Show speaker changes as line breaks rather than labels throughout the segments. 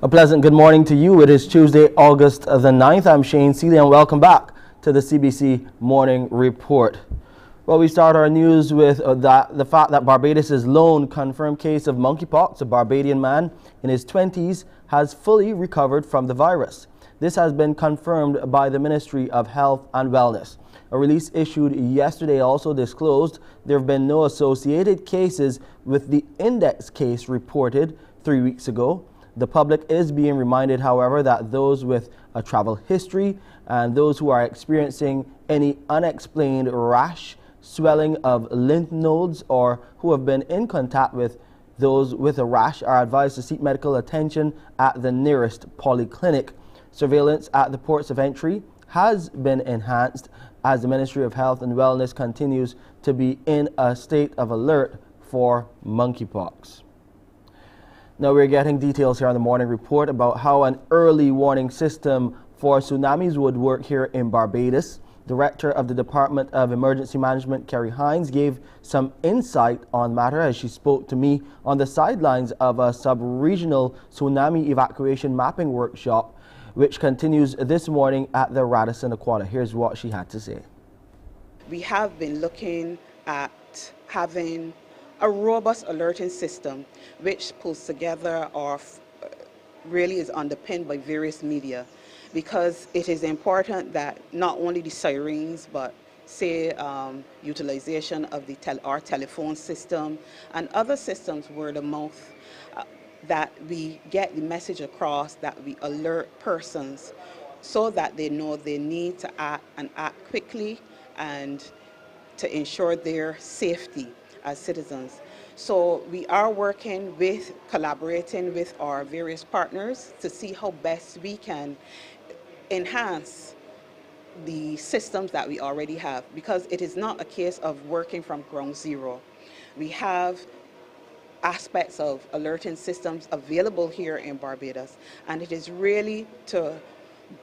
A pleasant good morning to you. It is Tuesday, August the 9th. I'm Shane Seeley and welcome back to the CBC Morning Report. Well, we start our news with the fact that Barbados' lone confirmed case of monkeypox, a Barbadian man in his 20s, has fully recovered from the virus. This has been confirmed by the Ministry of Health and Wellness. A release issued yesterday also disclosed there have been no associated cases with the index case reported 3 weeks ago. The public is being reminded, however, that those with a travel history and those who are experiencing any unexplained rash, swelling of lymph nodes, or who have been in contact with those with a rash are advised to seek medical attention at the nearest polyclinic. Surveillance at the ports of entry has been enhanced as the Ministry of Health and Wellness continues to be in a state of alert for monkeypox. Now we're getting details here on the morning report about how an early warning system for tsunamis would work here in Barbados. Director of the Department of Emergency Management, Kerry Hines, gave some insight on matter as she spoke to me on the sidelines of a sub-regional tsunami evacuation mapping workshop, which continues this morning at the Radisson Aquata. Here's what she had to say.
We have been looking at having a robust alerting system which pulls together or really is underpinned by various media, because it is important that not only the sirens but say utilization of our telephone system and other systems word of mouth, that we get the message across, that we alert persons so that they know they need to act and act quickly and to ensure their safety as citizens. So we are collaborating with our various partners to see how best we can enhance the systems that we already have, because it is not a case of working from ground zero. We have aspects of alerting systems available here in Barbados, and it is really to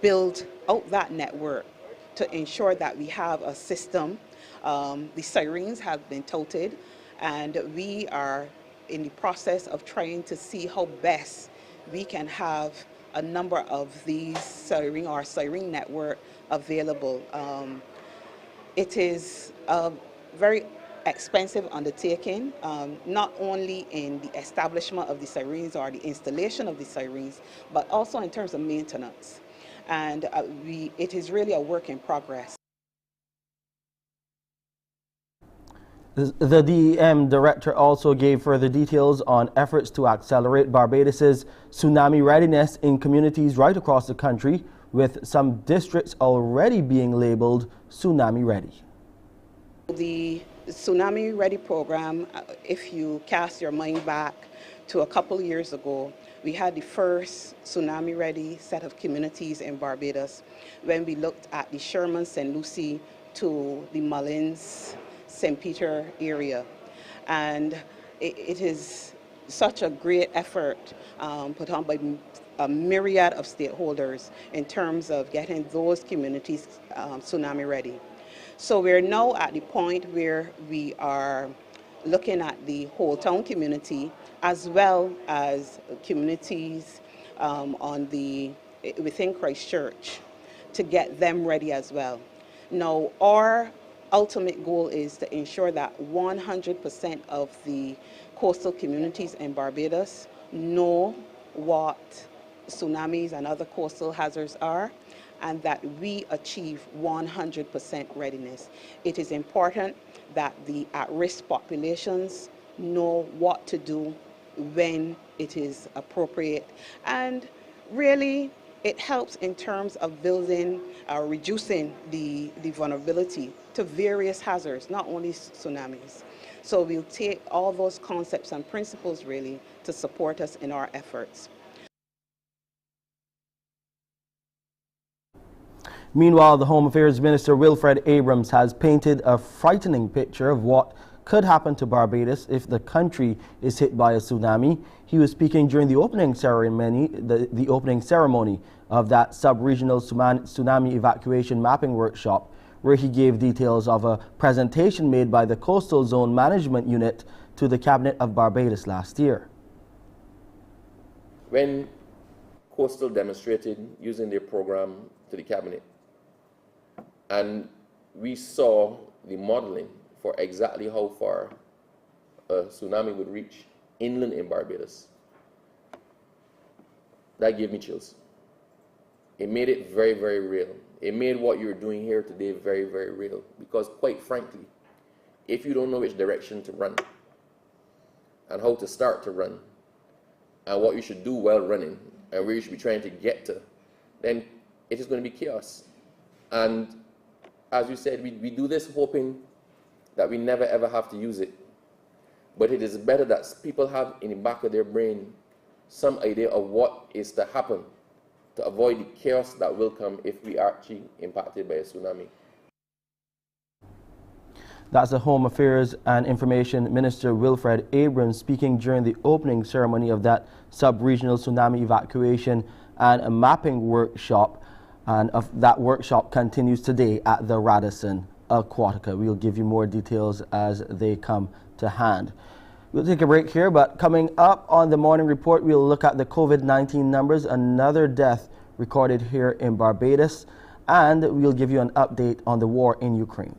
build out that network to ensure that we have a system. The sirens have been touted, and we are in the process of trying to see how best we can have a number of these siren network available. It is a very expensive undertaking, not only in the establishment of the sirens or the installation of the sirens, but also in terms of maintenance. And it is really a work in progress.
The DEM director also gave further details on efforts to accelerate Barbados's tsunami readiness in communities right across the country, with some districts already being labeled tsunami ready.
The Tsunami Ready program, if you cast your mind back to a couple of years ago, we had the first tsunami ready set of communities in Barbados when we looked at the Sherman, St. Lucie to the Mullins, St. Peter area. And it is such a great effort put on by a myriad of stakeholders in terms of getting those communities tsunami ready. So we're now at the point where we are looking at the whole town community as well as communities within Christchurch to get them ready as well. Now, our ultimate goal is to ensure that 100% of the coastal communities in Barbados know what tsunamis and other coastal hazards are, and that we achieve 100% readiness. It is important that the at-risk populations know what to do when it is appropriate, and really it helps in terms of building or reducing the vulnerability to various hazards, not only tsunamis. So we'll take all those concepts and principles really to support us in our efforts.
Meanwhile, the Home Affairs Minister Wilfred Abrams has painted a frightening picture of what could happen to Barbados if the country is hit by a tsunami. He was speaking during the opening ceremony, the opening ceremony of that sub-regional tsunami evacuation mapping workshop, where he gave details of a presentation made by the Coastal Zone Management Unit to the Cabinet of Barbados last year.
When Coastal demonstrated using their program to the cabinet. And we saw the modeling for exactly how far a tsunami would reach inland in Barbados. That gave me chills. It made it very, very real. It made what you're doing here today very, very real. Because quite frankly, if you don't know which direction to run and how to start to run and what you should do while running and where you should be trying to get to, then it is going to be chaos. And as you said, we do this hoping that we never ever have to use it. But it is better that people have in the back of their brain some idea of what is to happen to avoid the chaos that will come if we are actually impacted by a tsunami.
That's the Home Affairs and Information Minister Wilfred Abrams speaking during the opening ceremony of that sub-regional tsunami evacuation and a mapping workshop. And that workshop continues today at the Radisson Aquatica. We'll give you more details as they come to hand. We'll take a break here, but coming up on the morning report, we'll look at the COVID-19 numbers, another death recorded here in Barbados, and we'll give you an update on the war in Ukraine.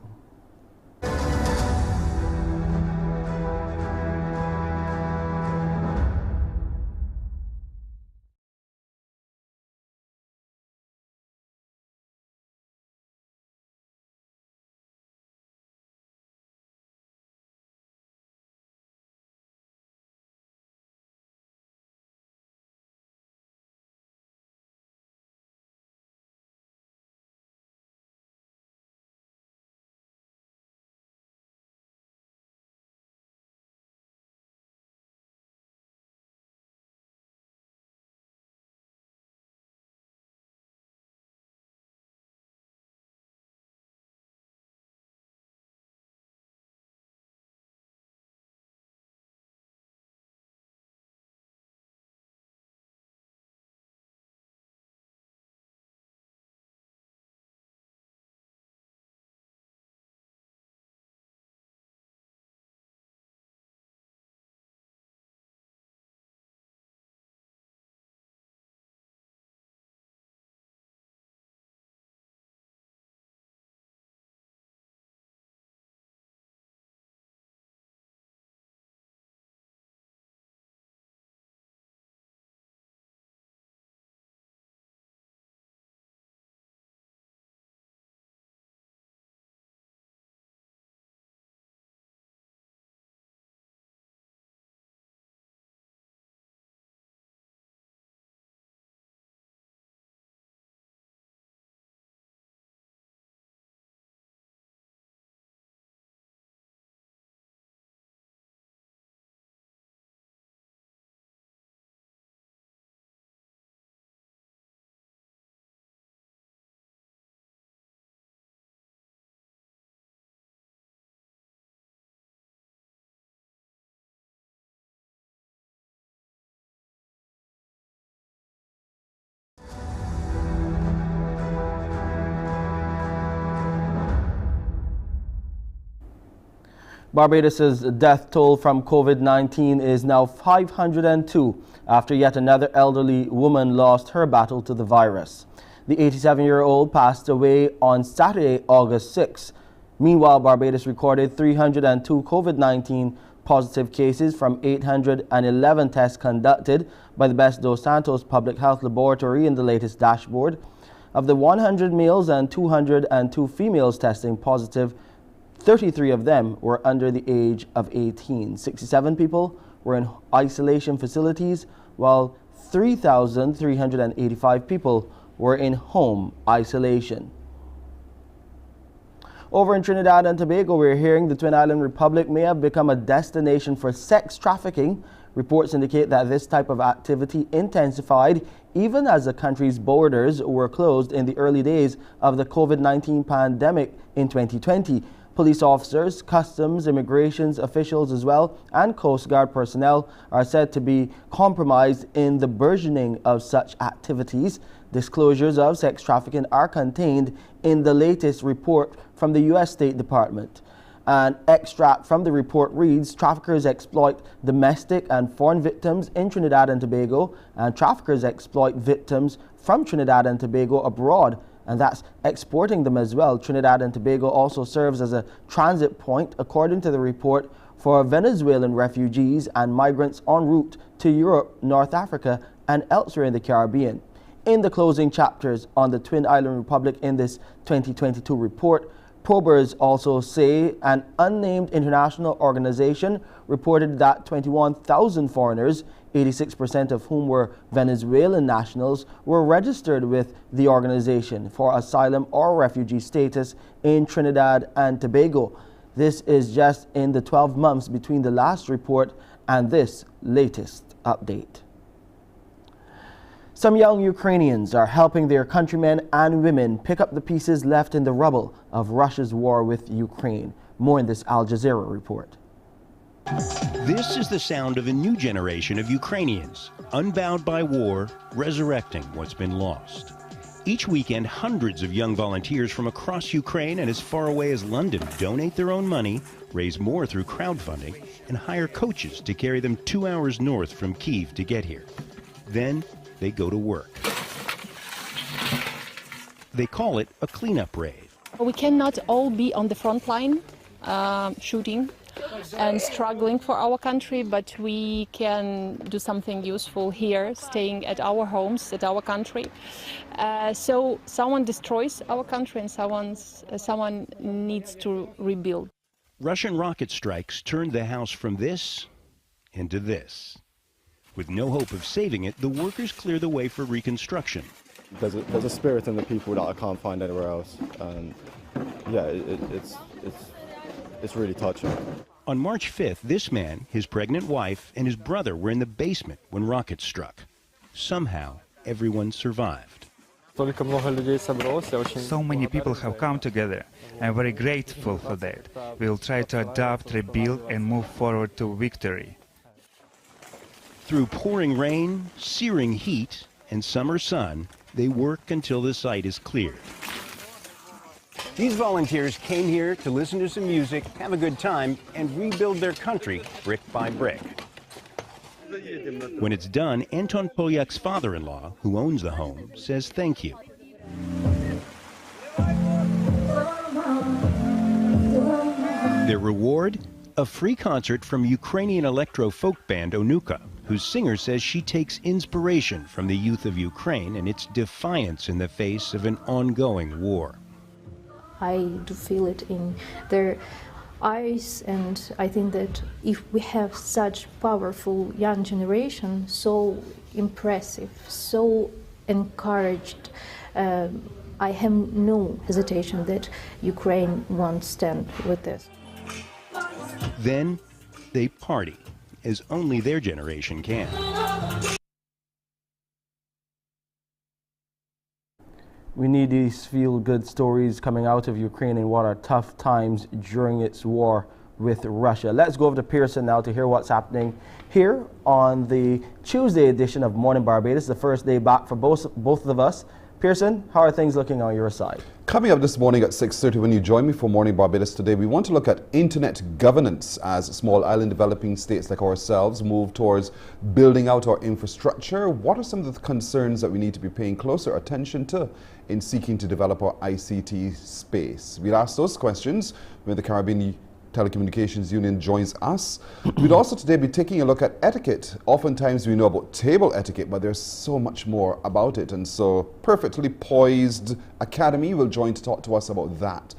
Barbados's death toll from COVID-19 is now 502 after yet another elderly woman lost her battle to the virus. The 87-year-old passed away on Saturday, August 6. Meanwhile, Barbados recorded 302 COVID-19 positive cases from 811 tests conducted by the Best dos Santos Public Health Laboratory in the latest dashboard. Of the 100 males and 202 females testing positive, 33 of them were under the age of 18. 67 people were in isolation facilities, while 3,385 people were in home isolation. Over in Trinidad and Tobago, we're hearing the Twin Island Republic may have become a destination for sex trafficking. Reports indicate that this type of activity intensified even as the country's borders were closed in the early days of the COVID-19 pandemic in 2020. Police officers, customs, immigration officials as well, and Coast Guard personnel are said to be compromised in the burgeoning of such activities. Disclosures of sex trafficking are contained in the latest report from the U.S. State Department. An extract from the report reads, traffickers exploit domestic and foreign victims in Trinidad and Tobago, and traffickers exploit victims from Trinidad and Tobago abroad, and that's exporting them as well. Trinidad and Tobago also serves as a transit point, according to the report, for Venezuelan refugees and migrants en route to Europe, North Africa, and elsewhere in the Caribbean. In the closing chapters on the Twin Island Republic in this 2022 report, probers also say an unnamed international organization reported that 21,000 foreigners, 86% of whom were Venezuelan nationals, were registered with the organization for asylum or refugee status in Trinidad and Tobago. This is just in the 12 months between the last report and this latest update. Some young Ukrainians are helping their countrymen and women pick up the pieces left in the rubble of Russia's war with Ukraine. More in this Al Jazeera report.
This is the sound of a new generation of Ukrainians, unbound by war, resurrecting what's been lost. Each weekend, hundreds of young volunteers from across Ukraine and as far away as London donate their own money, raise more through crowdfunding, and hire coaches to carry them 2 hours north from Kyiv to get here. Then they go to work. They call it a cleanup raid.
We cannot all be on the front line shooting and struggling for our country, but we can do something useful here, staying at our homes, at our country. So someone destroys our country and someone needs to rebuild.
Russian rocket strikes turned the house from this into this. With no hope of saving it, the workers clear the way for reconstruction.
There's a spirit in the people that I can't find anywhere else. And yeah, it's really touching.
On March 5th, this man, his pregnant wife, and his brother were in the basement when rockets struck. Somehow, everyone survived.
So many people have come together. I'm very grateful for that. We'll try to adapt, rebuild, and move forward to victory.
Through pouring rain, searing heat, and summer sun, they work until the site is cleared. These volunteers came here to listen to some music, have a good time, and rebuild their country brick by brick. When it's done, Anton Polyak's father-in-law, who owns the home, says thank you. Their reward? A free concert from Ukrainian electro-folk band Onuka, whose singer says she takes inspiration from the youth of Ukraine and its defiance in the face of an ongoing war.
I do feel it in their eyes, and I think that if we have such powerful young generation, so impressive, so encouraged, I have no hesitation that Ukraine won't stand with this.
Then they party, as only their generation can.
We need these feel-good stories coming out of Ukraine in what are tough times during its war with Russia. Let's go over to Pearson now to hear what's happening here on the Tuesday edition of Mornin Barbados, the first day back for both of us. Pearson, how are things looking on your side?
Coming up this morning at 6:30, when you join me for Morning Barbados today, we want to look at internet governance as small island developing states like ourselves move towards building out our infrastructure. What are some of the concerns that we need to be paying closer attention to in seeking to develop our ICT space? We'll ask those questions when the Caribbean Telecommunications Union joins us. We'd also today be taking a look at etiquette. Oftentimes we know about table etiquette, but there's so much more about it. And so Perfectly Poised Academy will join to talk to us about that.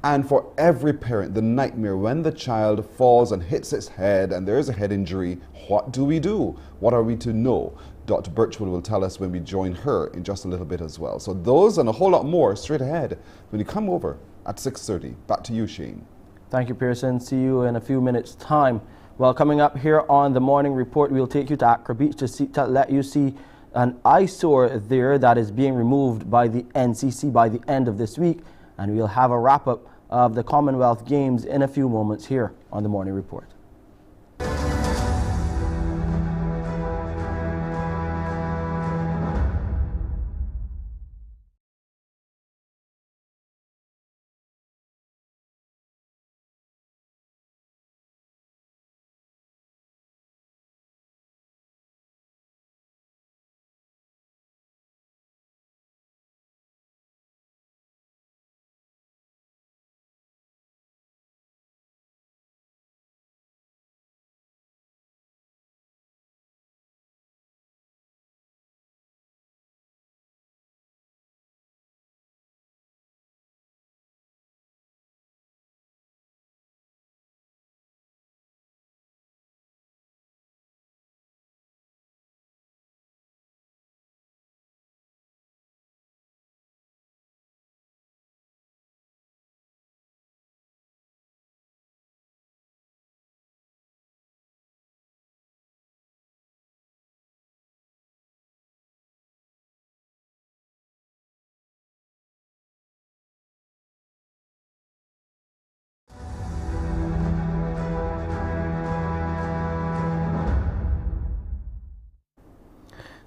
And for every parent, the nightmare when the child falls and hits its head and there is a head injury, what do we do? What are we to know? Dr. Birchwood will tell us when we join her in just a little bit as well. So those and a whole lot more straight ahead when you come over at 6:30. Back to you, Shane.
Thank you, Pearson. See you in a few minutes' time. Well, coming up here on the Morning Report, we'll take you to Acra Beach to let you see an eyesore there that is being removed by the NCC by the end of this week. And we'll have a wrap-up of the Commonwealth Games in a few moments here on the Morning Report.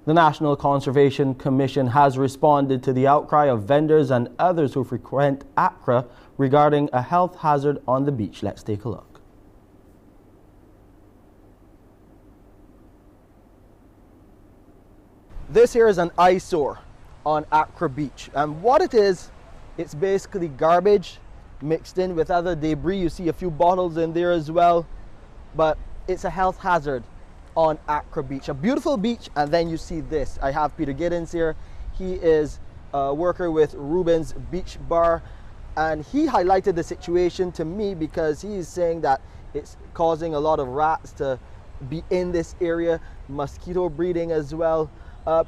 The National Conservation Commission has responded to the outcry of vendors and others who frequent Acra regarding a health hazard on the beach. Let's take a look. This here is an eyesore on Acra Beach, and what it is, it's basically garbage mixed in with other debris. You see a few bottles in there as well, but it's a health hazard on Acra Beach, a beautiful beach. And then you see this. I have Peter Giddens here. He is a worker with Rubens Beach Bar, and he highlighted the situation to me because he is saying that it's causing a lot of rats to be in this area, mosquito breeding as well.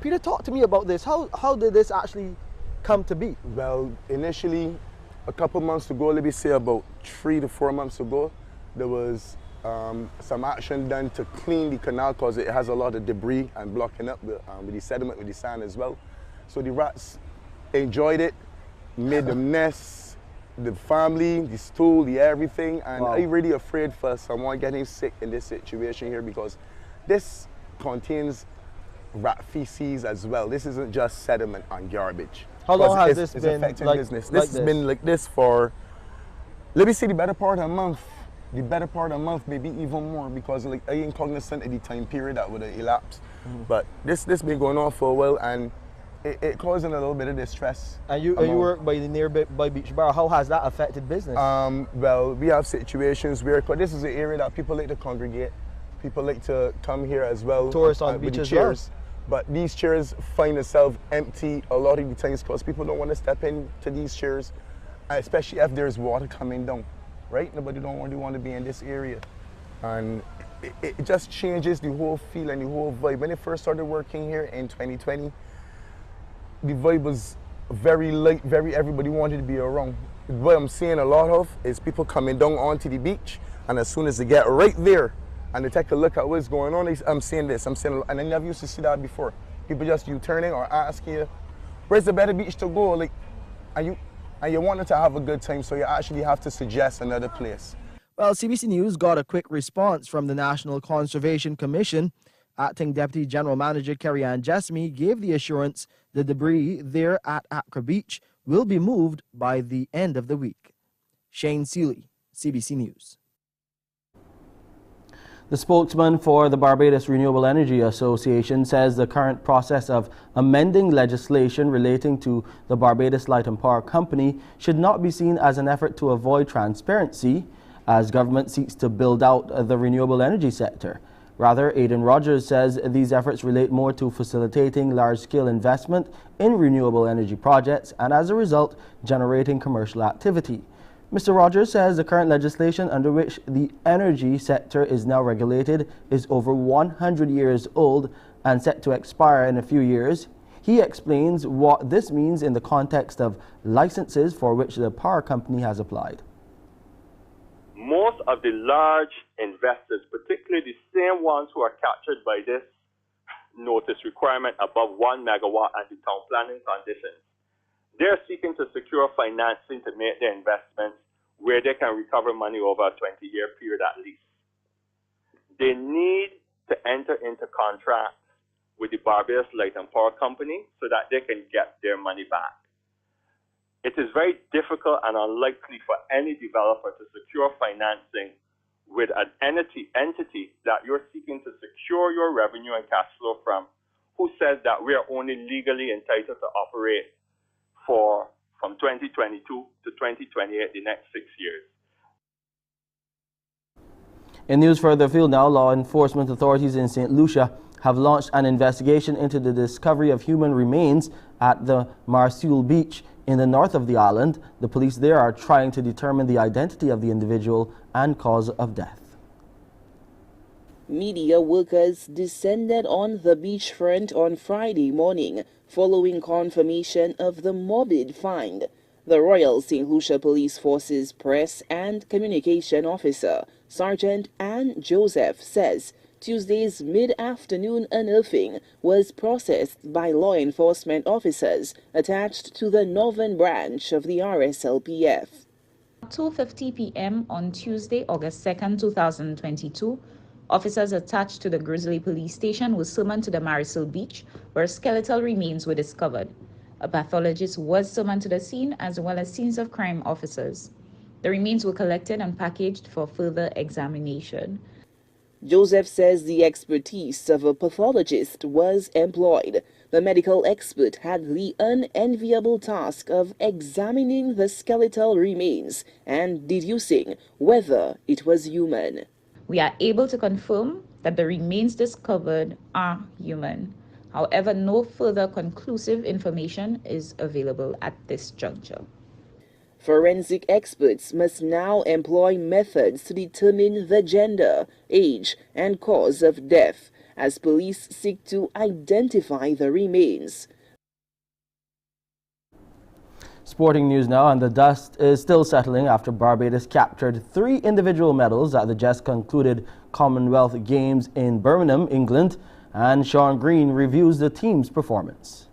Peter, talk to me about this. How did this actually come to be?
Well, initially, a couple months ago, let me say about 3 to 4 months ago, there was some action done to clean the canal because it has a lot of debris and blocking up with the sediment, with the sand as well. So the rats enjoyed it, made them nests, the family, the stool, the everything, and wow. I'm really afraid for someone getting sick in this situation here because this contains rat feces as well. This isn't just sediment and garbage.
How long has this been
affecting
like
business?
This
has been like this for, let me say, the better part of a month. The better part of a month, maybe even more, because like I ain't cognizant of the time period that would have elapsed. But this been going on for a while, and it causing a little bit of distress.
And you work by the nearby beach bar. How has that affected business?
Well, we have situations where, cause this is an area that people like to congregate. People like to come here as well.
Tourists on the beach as well.
But these chairs find themselves empty a lot of the times because people don't want to step into these chairs, especially if there's water coming down, right? Nobody don't really want to be in this area. And it just changes the whole feel and the whole vibe. When I first started working here in 2020, the vibe was very light, everybody wanted to be around. What I'm seeing a lot of is people coming down onto the beach, and as soon as they get right there, and they take a look at what's going on, I'm seeing this, and I never used to see that before. People just U-turning or asking you, where's the better beach to go? Like, and you wanted to have a good time, so you actually have to suggest another place.
Well, CBC News got a quick response from the National Conservation Commission. Acting Deputy General Manager Kerry-Ann Jessamy gave the assurance the debris there at Acra Beach will be moved by the end of the week. Shane Seeley, CBC News. The spokesman for the Barbados Renewable Energy Association says the current process of amending legislation relating to the Barbados Light and Power Company should not be seen as an effort to avoid transparency as government seeks to build out the renewable energy sector. Rather, Aidan Rogers says these efforts relate more to facilitating large-scale investment in renewable energy projects and, as a result, generating commercial activity. Mr. Rogers says the current legislation under which the energy sector is now regulated is over 100 years old and set to expire in a few years. He explains what this means in the context of licenses for which the power company has applied.
Most of the large investors, particularly the same ones who are captured by this notice requirement above 1 megawatt and the town planning conditions, they're seeking to secure financing to make their investments where they can recover money over a 20-year period at least. They need to enter into contracts with the Barbados Light and Power Company so that they can get their money back. It is very difficult and unlikely for any developer to secure financing with an entity that you're seeking to secure your revenue and cash flow from, who says that we are only legally entitled to operate from 2022 to 2028, the next 6 years.
In news further afield now, law enforcement authorities in St. Lucia have launched an investigation into the discovery of human remains at the Marseille Beach in the north of the island. The police there are trying to determine the identity of the individual and cause of death.
Media workers descended on the beachfront on Friday morning following confirmation of the morbid find. The Royal St. Lucia Police Force's Press and Communication Officer, Sergeant Anne Joseph, says Tuesday's mid-afternoon unearthing was processed by law enforcement officers attached to the Northern Branch of the RSLPF.
At 2:50 p.m. on Tuesday, August 2nd, 2022, Officers attached to the Grizzly police station were summoned to the Marisol Beach, where skeletal remains were discovered. A pathologist was summoned to the scene, as well as scenes of crime officers. The remains were collected and packaged for further examination.
Joseph says the expertise of a pathologist was employed. The medical expert had the unenviable task of examining the skeletal remains and deducing whether it was human.
We are able to confirm that the remains discovered are human. However, no further conclusive information is available at this juncture.
Forensic experts must now employ methods to determine the gender, age, and cause of death as police seek to identify the remains.
Sporting news now, and the dust is still settling after Barbados captured 3 individual medals at the just concluded Commonwealth Games in Birmingham, England, and Sean Green reviews the team's performance.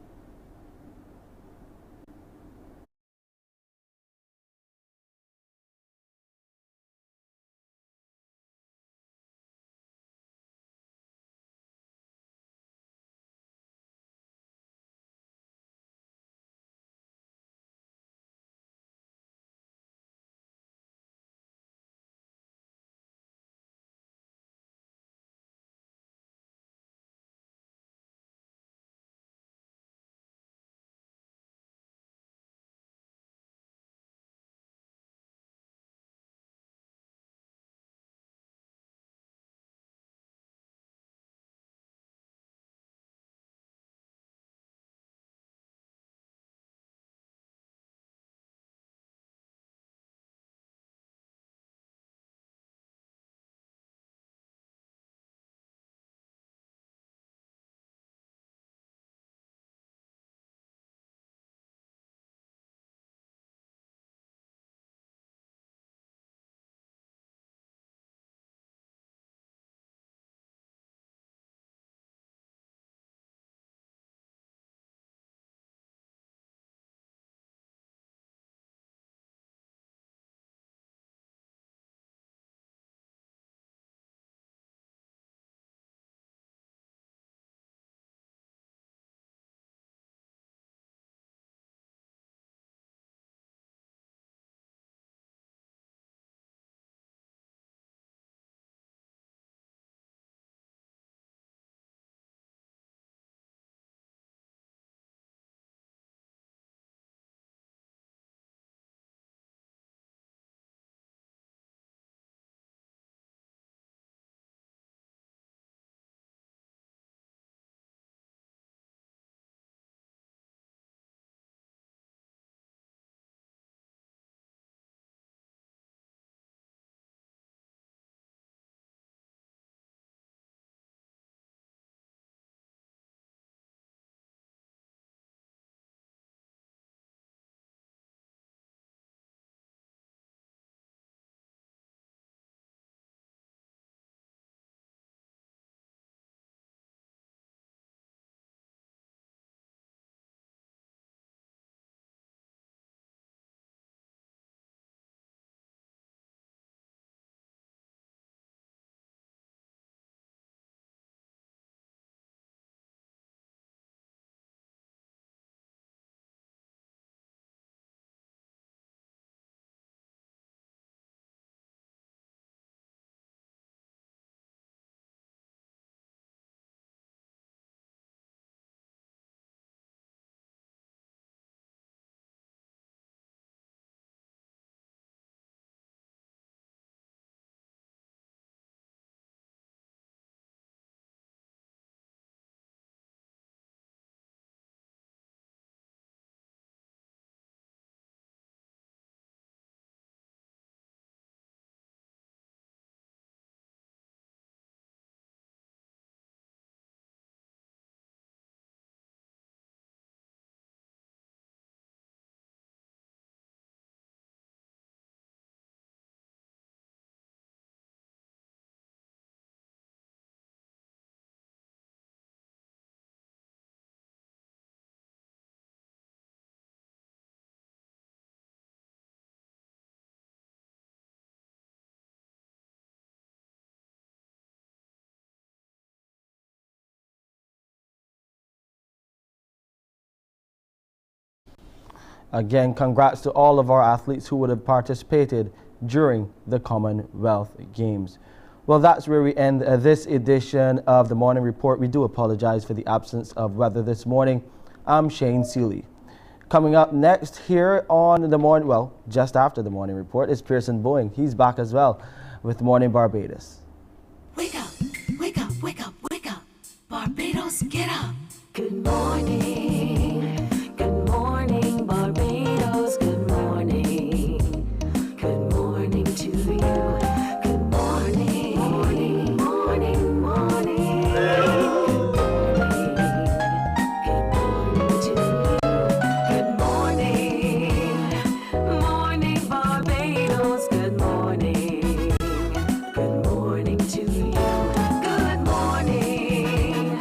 Again, congrats to all of our athletes who would have participated during the Commonwealth Games. Well, that's where we end this edition of the Morning Report. We do apologize for the absence of weather this morning. I'm Shane Seeley. Coming up next here on the morning, well, just after the Morning Report, is Pearson Boeing. He's back as well with Morning Barbados.
Wake up, wake up, wake up, wake up. Barbados, get up. Good morning. Good morning, Barbados. Good morning. Good morning to you. Good morning. Morning, morning, morning. Good morning to you. Good morning. Morning, Barbados. Good morning. Good morning to you. Good morning.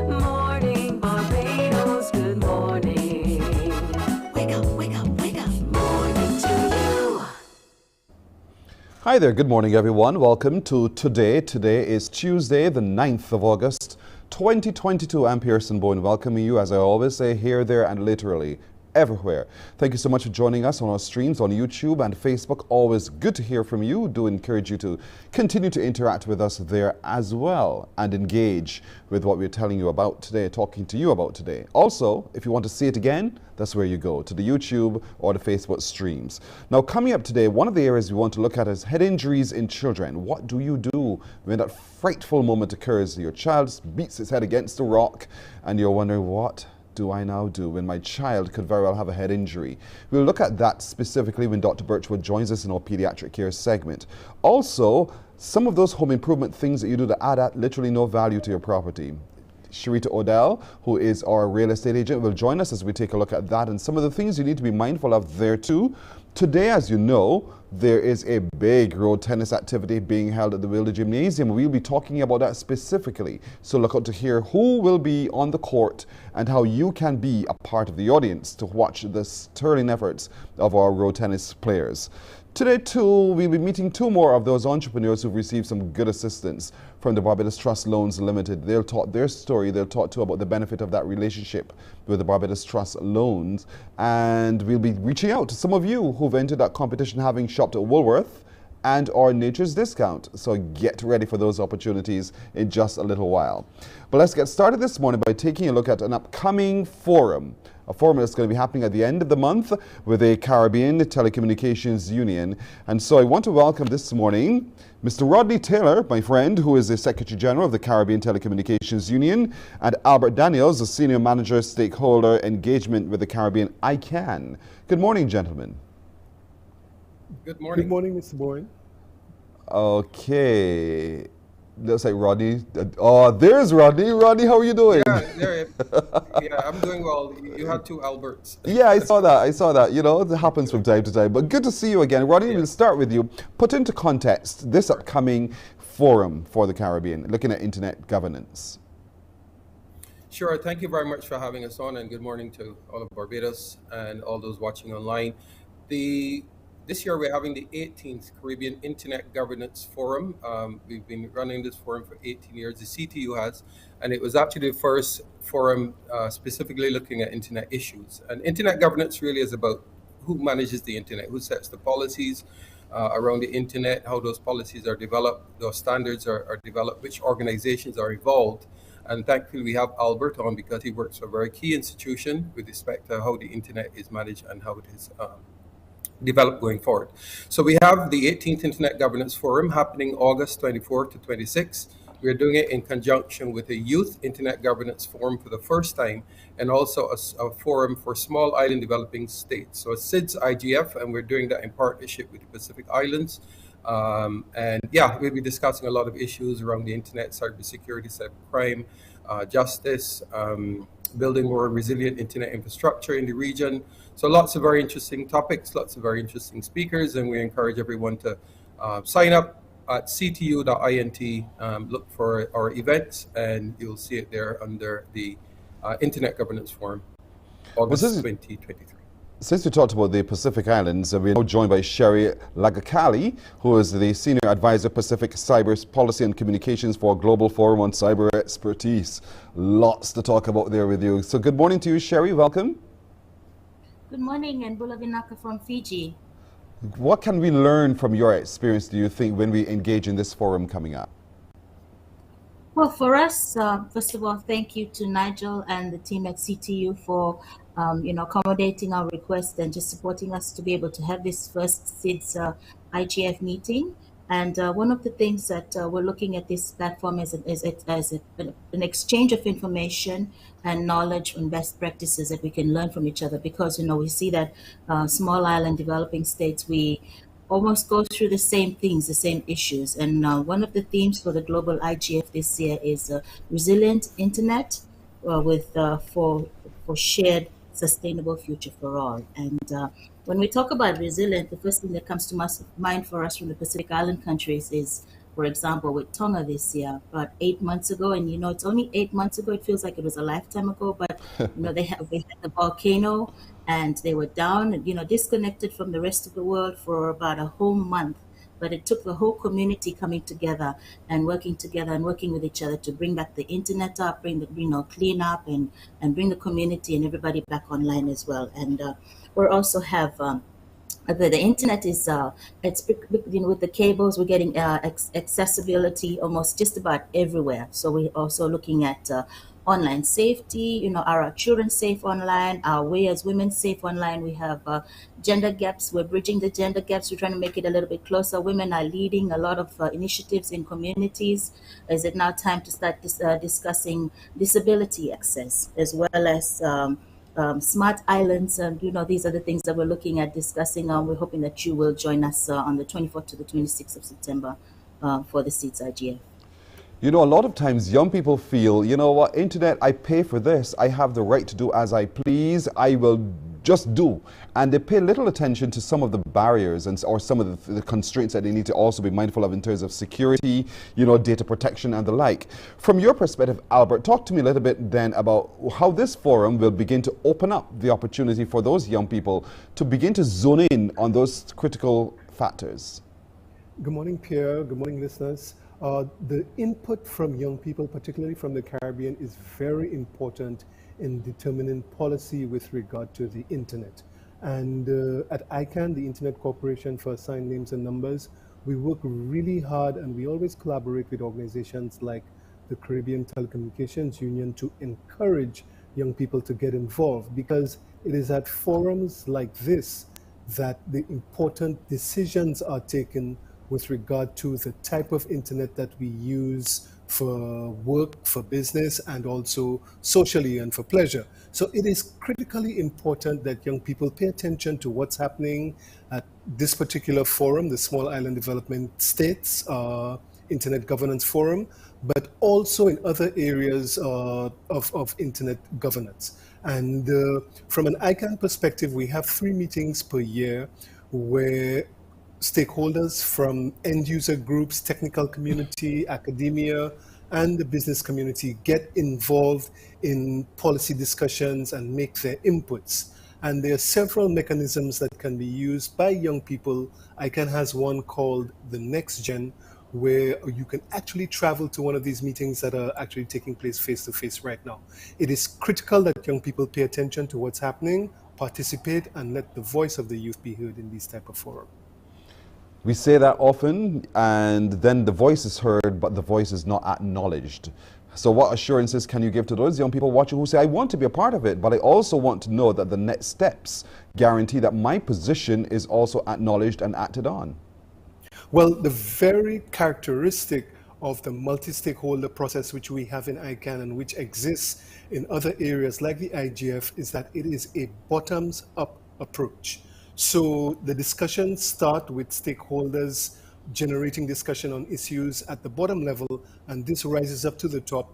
Morning, Barbados. Good morning. Wake up, wake up, wake up. Morning to you.
Hi there, good morning everyone. Welcome to Today. Today is Tuesday, the 9th of August, 2022. I'm Pearson Bowen, welcoming you, as I always say, here, there, and literally everywhere. Thank you so much for joining us on our streams on YouTube and Facebook. Always good to hear from you. Do encourage you to continue to interact with us there as well and engage with what we're telling you about today, talking to you about today. Also, if you want to see it again, that's where you go, to the YouTube or the Facebook streams. Now, coming up today, one of the areas we want to look at is head injuries in children. What do you do when that frightful moment occurs? Your child beats its head against a rock and you're wondering, what do I now do when my child could very well have a head injury? We'll look at that specifically when Dr. Birchwood joins us in our pediatric care segment. Also, some of those home improvement things that you do to add at literally no value to your property. Sharita Odell, who is our real estate agent, will join us as we take a look at that and some of the things you need to be mindful of there too. Today, as you know, there is a big road tennis activity being held at the Wilder Gymnasium. We'll be talking about that specifically. So look out to hear who will be on the court and how you can be a part of the audience to watch the sterling efforts of our road tennis players. Today, too, we'll be meeting two more of those entrepreneurs who've received some good assistance from the Barbados Trust Loans Limited. They'll talk their story. They'll talk too about the benefit of that relationship with the Barbados Trust Loans. And we'll be reaching out to some of you who've entered that competition having shopped at Woolworth and or Nature's Discount. So get ready for those opportunities in just a little while. But let's get started this morning by taking a look at an upcoming forum. A forum that's going to be happening at the end of the month with the Caribbean Telecommunications Union. And so I want to welcome this morning Mr. Rodney Taylor, my friend, who is the Secretary General of the Caribbean Telecommunications Union, and Albert Daniels, the Senior Manager Stakeholder Engagement with the Caribbean ICANN. Good morning, gentlemen.
Good morning.
Good morning, Mr. Bowen.
Okay. Looks like Rodney. Oh, there's Rodney. Rodney, how are you doing?
Yeah, I'm doing well. You had two Alberts.
Yeah, I saw that. I saw that. You know, it happens from time to time. But good to see you again. Rodney, we'll start with you. Put into context this upcoming forum for the Caribbean, looking at internet governance.
Sure. Thank you very much for having us on, and good morning to all of Barbados and all those watching online. This year we're having the 18th Caribbean Internet Governance Forum. We've been running this forum for 18 years, the CTU has, and it was actually the first forum specifically looking at internet issues. And internet governance really is about who manages the internet, who sets the policies around the internet, how those policies are developed, those standards are developed, which organizations are involved. And thankfully we have Albert on because he works for a very key institution with respect to how the internet is managed and how it is develop going forward. So we have the 18th Internet Governance Forum happening August 24 to 26. We're doing it in conjunction with a Youth Internet Governance Forum for the first time, and also a forum for small island developing states. So it's SIDS IGF, and we're doing that in partnership with the Pacific Islands. And yeah, we'll be discussing a lot of issues around the internet, cybersecurity, cybercrime, justice, building more resilient internet infrastructure in the region. So lots of very interesting topics, lots of very interesting speakers, and we encourage everyone to sign up at ctu.int, look for our events, and you'll see it there under the Internet Governance Forum, August 2023.
Since we talked about the Pacific Islands, we're now joined by Sherry Lagakali, who is the Senior Advisor, Pacific Cyber Policy and Communications for Global Forum on Cyber Expertise. Lots to talk about there with you. So good morning to you, Sherry. Welcome.
Good morning, and Bulavinaka from Fiji.
What can we learn from your experience, do you think, when we engage in this forum coming up?
Well, for us, first of all, thank you to Nigel and the team at CTU for, accommodating our request and just supporting us to be able to have this first SIDS IGF meeting. And one of the things that we're looking at this platform as an exchange of information and knowledge and best practices that we can learn from each other, because we see that small island developing states, we almost go through the same things, the same issues. And one of the themes for the global IGF this year is resilient internet for shared sustainable future for all. And when we talk about resilient, the first thing that comes to mind for us from the Pacific Island countries is, for example, with Tonga this year, about 8 months ago, and it's only 8 months ago. It feels like it was a lifetime ago, but they had the volcano, and they were down and disconnected from the rest of the world for about a whole month. But it took the whole community coming together and working with each other to bring back the internet up, bring the clean up and bring the community and everybody back online as well. And we also have the internet is it's with the cables, we're getting accessibility almost just about everywhere. So we're also looking at online safety. Are our children safe online? Are we as women safe online? We have gender gaps. We're bridging the gender gaps. We're trying to make it a little bit closer. Women are leading a lot of initiatives in communities. Is it now time to start discussing disability access as well as smart islands? And these are the things that we're looking at discussing. We're hoping that you will join us on the 24th to the 26th of September for the SEEDS IGF.
A lot of times young people feel, what, internet, I pay for this, I have the right to do as I please, I will just do. And they pay little attention to some of the barriers or some of the constraints that they need to also be mindful of in terms of security, data protection and the like. From your perspective, Albert, talk to me a little bit then about how this forum will begin to open up the opportunity for those young people to begin to zone in on those critical factors.
Good morning, Pierre. Good morning, listeners. The input from young people, particularly from the Caribbean, is very important in determining policy with regard to the internet. And at ICANN, the Internet Corporation for Assigned Names and Numbers, we work really hard and we always collaborate with organizations like the Caribbean Telecommunications Union to encourage young people to get involved, because it is at forums like this that the important decisions are taken with regard to the type of internet that we use for work, for business, and also socially and for pleasure. So it is critically important that young people pay attention to what's happening at this particular forum, the Small Island Development States Internet Governance Forum, but also in other areas of internet governance. And from an ICANN perspective, we have 3 meetings per year where stakeholders from end user groups, technical community, academia, and the business community get involved in policy discussions and make their inputs. And there are several mechanisms that can be used by young people. ICANN has one called the Next Gen, where you can actually travel to one of these meetings that are actually taking place face-to-face right now. It is critical that young people pay attention to what's happening, participate, and let the voice of the youth be heard in these type of forums.
We say that often, and then the voice is heard, but the voice is not acknowledged. So what assurances can you give to those young people watching who say, I want to be a part of it, but I also want to know that the next steps guarantee that my position is also acknowledged and acted on?
Well, the very characteristic of the multi-stakeholder process which we have in ICANN and which exists in other areas like the IGF is that it is a bottoms-up approach. So the discussions start with stakeholders generating discussion on issues at the bottom level, and this rises up to the top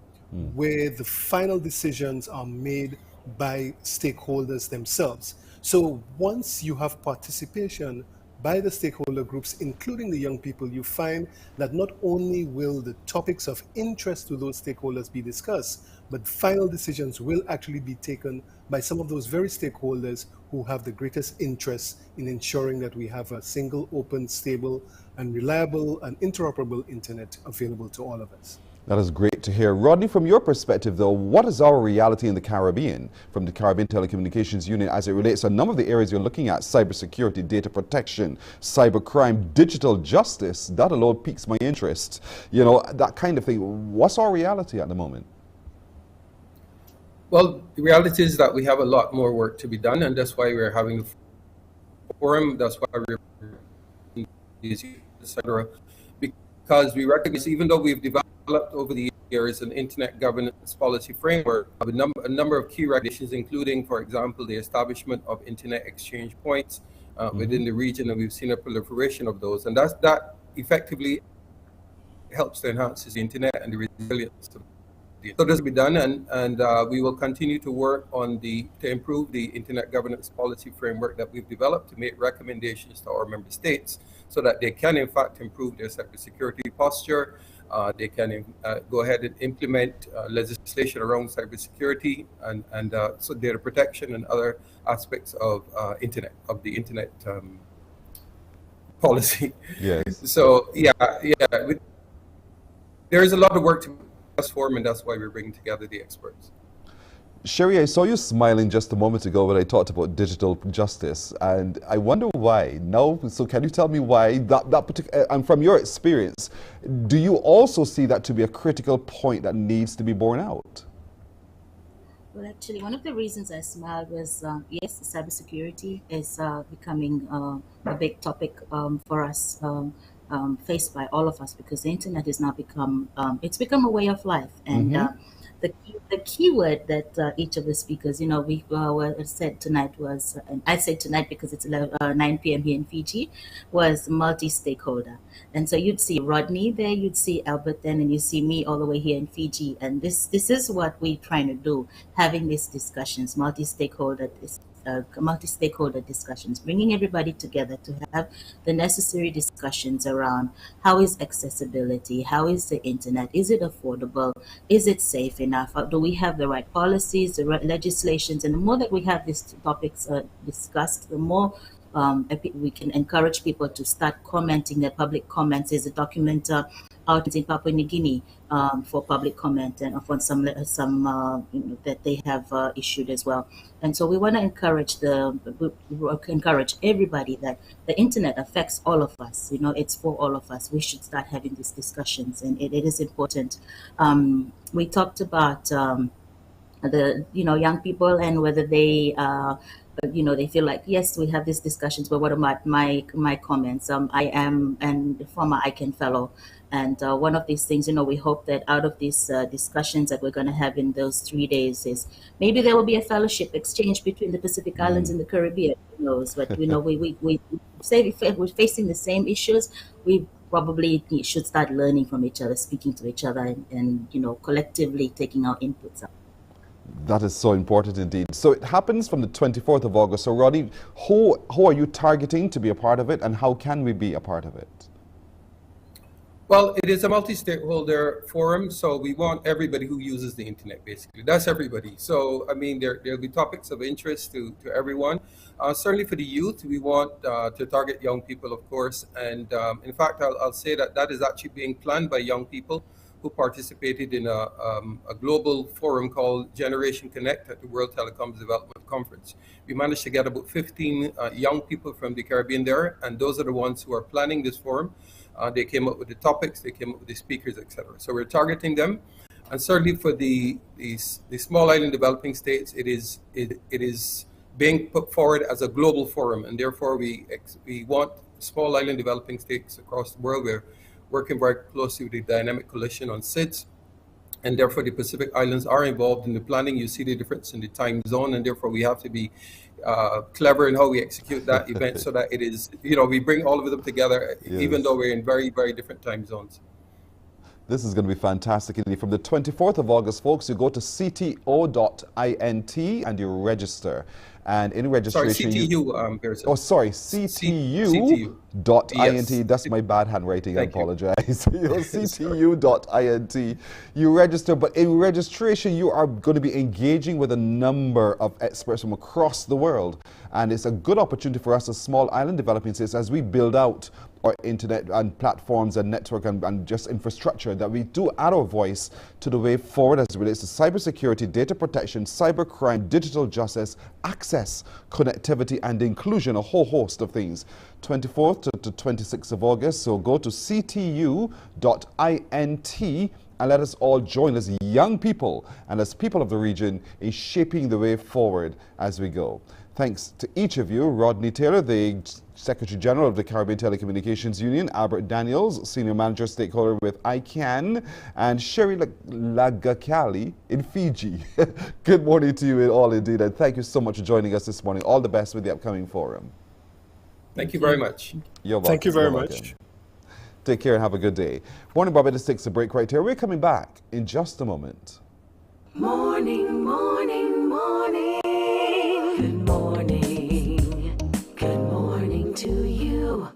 where the final decisions are made by stakeholders themselves. So once you have participation by the stakeholder groups, including the young people, you find that not only will the topics of interest to those stakeholders be discussed, but final decisions will actually be taken by some of those very stakeholders who have the greatest interest in ensuring that we have a single, open, stable, and reliable and interoperable internet available to all of us.
That is great to hear. Rodney, from your perspective, though, what is our reality in the Caribbean, from the Caribbean Telecommunications Union, as it relates to a number of the areas you're looking at: cybersecurity, data protection, cybercrime, digital justice? That alone piques my interest. You know, that kind of thing. What's our reality at the moment?
Well, the reality is that we have a lot more work to be done, and that's why we're having the forum. That's why we're etc. Because we recognize, even though we've developed over the years an internet governance policy framework, a number of key recommendations, including, for example, the establishment of internet exchange points within the region, and we've seen a proliferation of those, and that effectively helps to enhance the internet and the resilience of. So this will be done, and we will continue to work on to improve the internet governance policy framework that we've developed, to make recommendations to our member states so that they can in fact improve their cybersecurity posture. They can go ahead and implement legislation around cybersecurity and so data protection and other aspects of the internet policy.
Yes.
So there is a lot of work to forum, and that's why we're bringing together the experts.
Sherry, I saw you smiling just a moment ago when I talked about digital justice, and I wonder why. No, so can you tell me why that particular? And from your experience, do you also see that to be a critical point that needs to be borne out?
Well, actually, one of the reasons I smiled was, yes, cybersecurity is becoming a big topic for us. Faced by all of us, because the internet has now become it's become a way of life, and the key word that each of the speakers, we said tonight was, and I say tonight because it's 9 p.m. here in Fiji, was multi-stakeholder. And so you'd see Rodney there, you'd see Albert then, and you see me all the way here in Fiji, and this is what we're trying to do, having these discussions, multi-stakeholder discussions, bringing everybody together to have the necessary discussions around how is accessibility, how is the internet, is it affordable, is it safe enough, do we have the right policies, the right legislations, and the more that we have these topics discussed, the more we can encourage people to start commenting. Their public comments. There's a document out in Papua New Guinea for public comment, and upon some that they have issued as well. And so we want to encourage everybody that the internet affects all of us. It's for all of us. We should start having these discussions, and it is important. We talked about the young people and whether they they feel like, yes, we have these discussions, but what about my comments? I am a former ICANN fellow, and one of these things, we hope that out of these discussions that we're going to have in those 3 days is maybe there will be a fellowship exchange between the Pacific Islands and the Caribbean. Who knows? But we say if we're facing the same issues, we probably should start learning from each other, speaking to each other, and collectively taking our inputs up.
That is so important indeed. So it happens from the 24th of August. So Rodney, who are you targeting to be a part of it, and how can we be a part of it?
Well, it is a multi-stakeholder forum, so we want everybody who uses the internet, basically. That's everybody. So, I mean, there'll be topics of interest to everyone. Certainly for the youth, we want to target young people, of course. And in fact, I'll say that is actually being planned by young people who participated in a global forum called Generation Connect at the World Telecoms Development Conference. We managed to get about 15 young people from the Caribbean there, and those are the ones who are planning this forum. They came up with the topics, they came up with the speakers, etc. So we're targeting them, and certainly for the small island developing states, it is being put forward as a global forum, and therefore we want small island developing states across the world. We're working very closely with the Dynamic Coalition on SIDS, and therefore the Pacific Islands are involved in the planning. You see the difference in the time zone, and therefore we have to be clever in how we execute that event so that it is, we bring all of them together, even though we're in very, very different time zones.
This is going to be fantastic. From the 24th of August, folks, you go to cto.int and you register. And in registration, CTU.int. That's my bad handwriting. I apologize. CTU.int. You register, but in registration, you are going to be engaging with a number of experts from across the world. And it's a good opportunity for us as small island developing states as we build out our internet and platforms and network and just infrastructure, that we do add our voice to the way forward as it relates to cybersecurity, data protection, cybercrime, digital justice, access, connectivity, and inclusion, a whole host of things. 24th to 26th of August, so go to ctu.int and let us all join as young people and as people of the region in shaping the way forward as we go. Thanks to each of you, Rodney Taylor, the Secretary General of the Caribbean Telecommunications Union, Albert Daniels, Senior Manager Stakeholder with ICANN, and Sherry Lagakali in Fiji. Good morning to you all indeed, and thank you so much for joining us this morning. All the best with the upcoming forum.
Thank you very much.
You're welcome.
Thank you very
You're
much.
welcome. Take care and have a good day. Morning Barbados takes a break right here. We're coming back in just a moment.
Morning, morning, morning. Good morning. Good morning to you.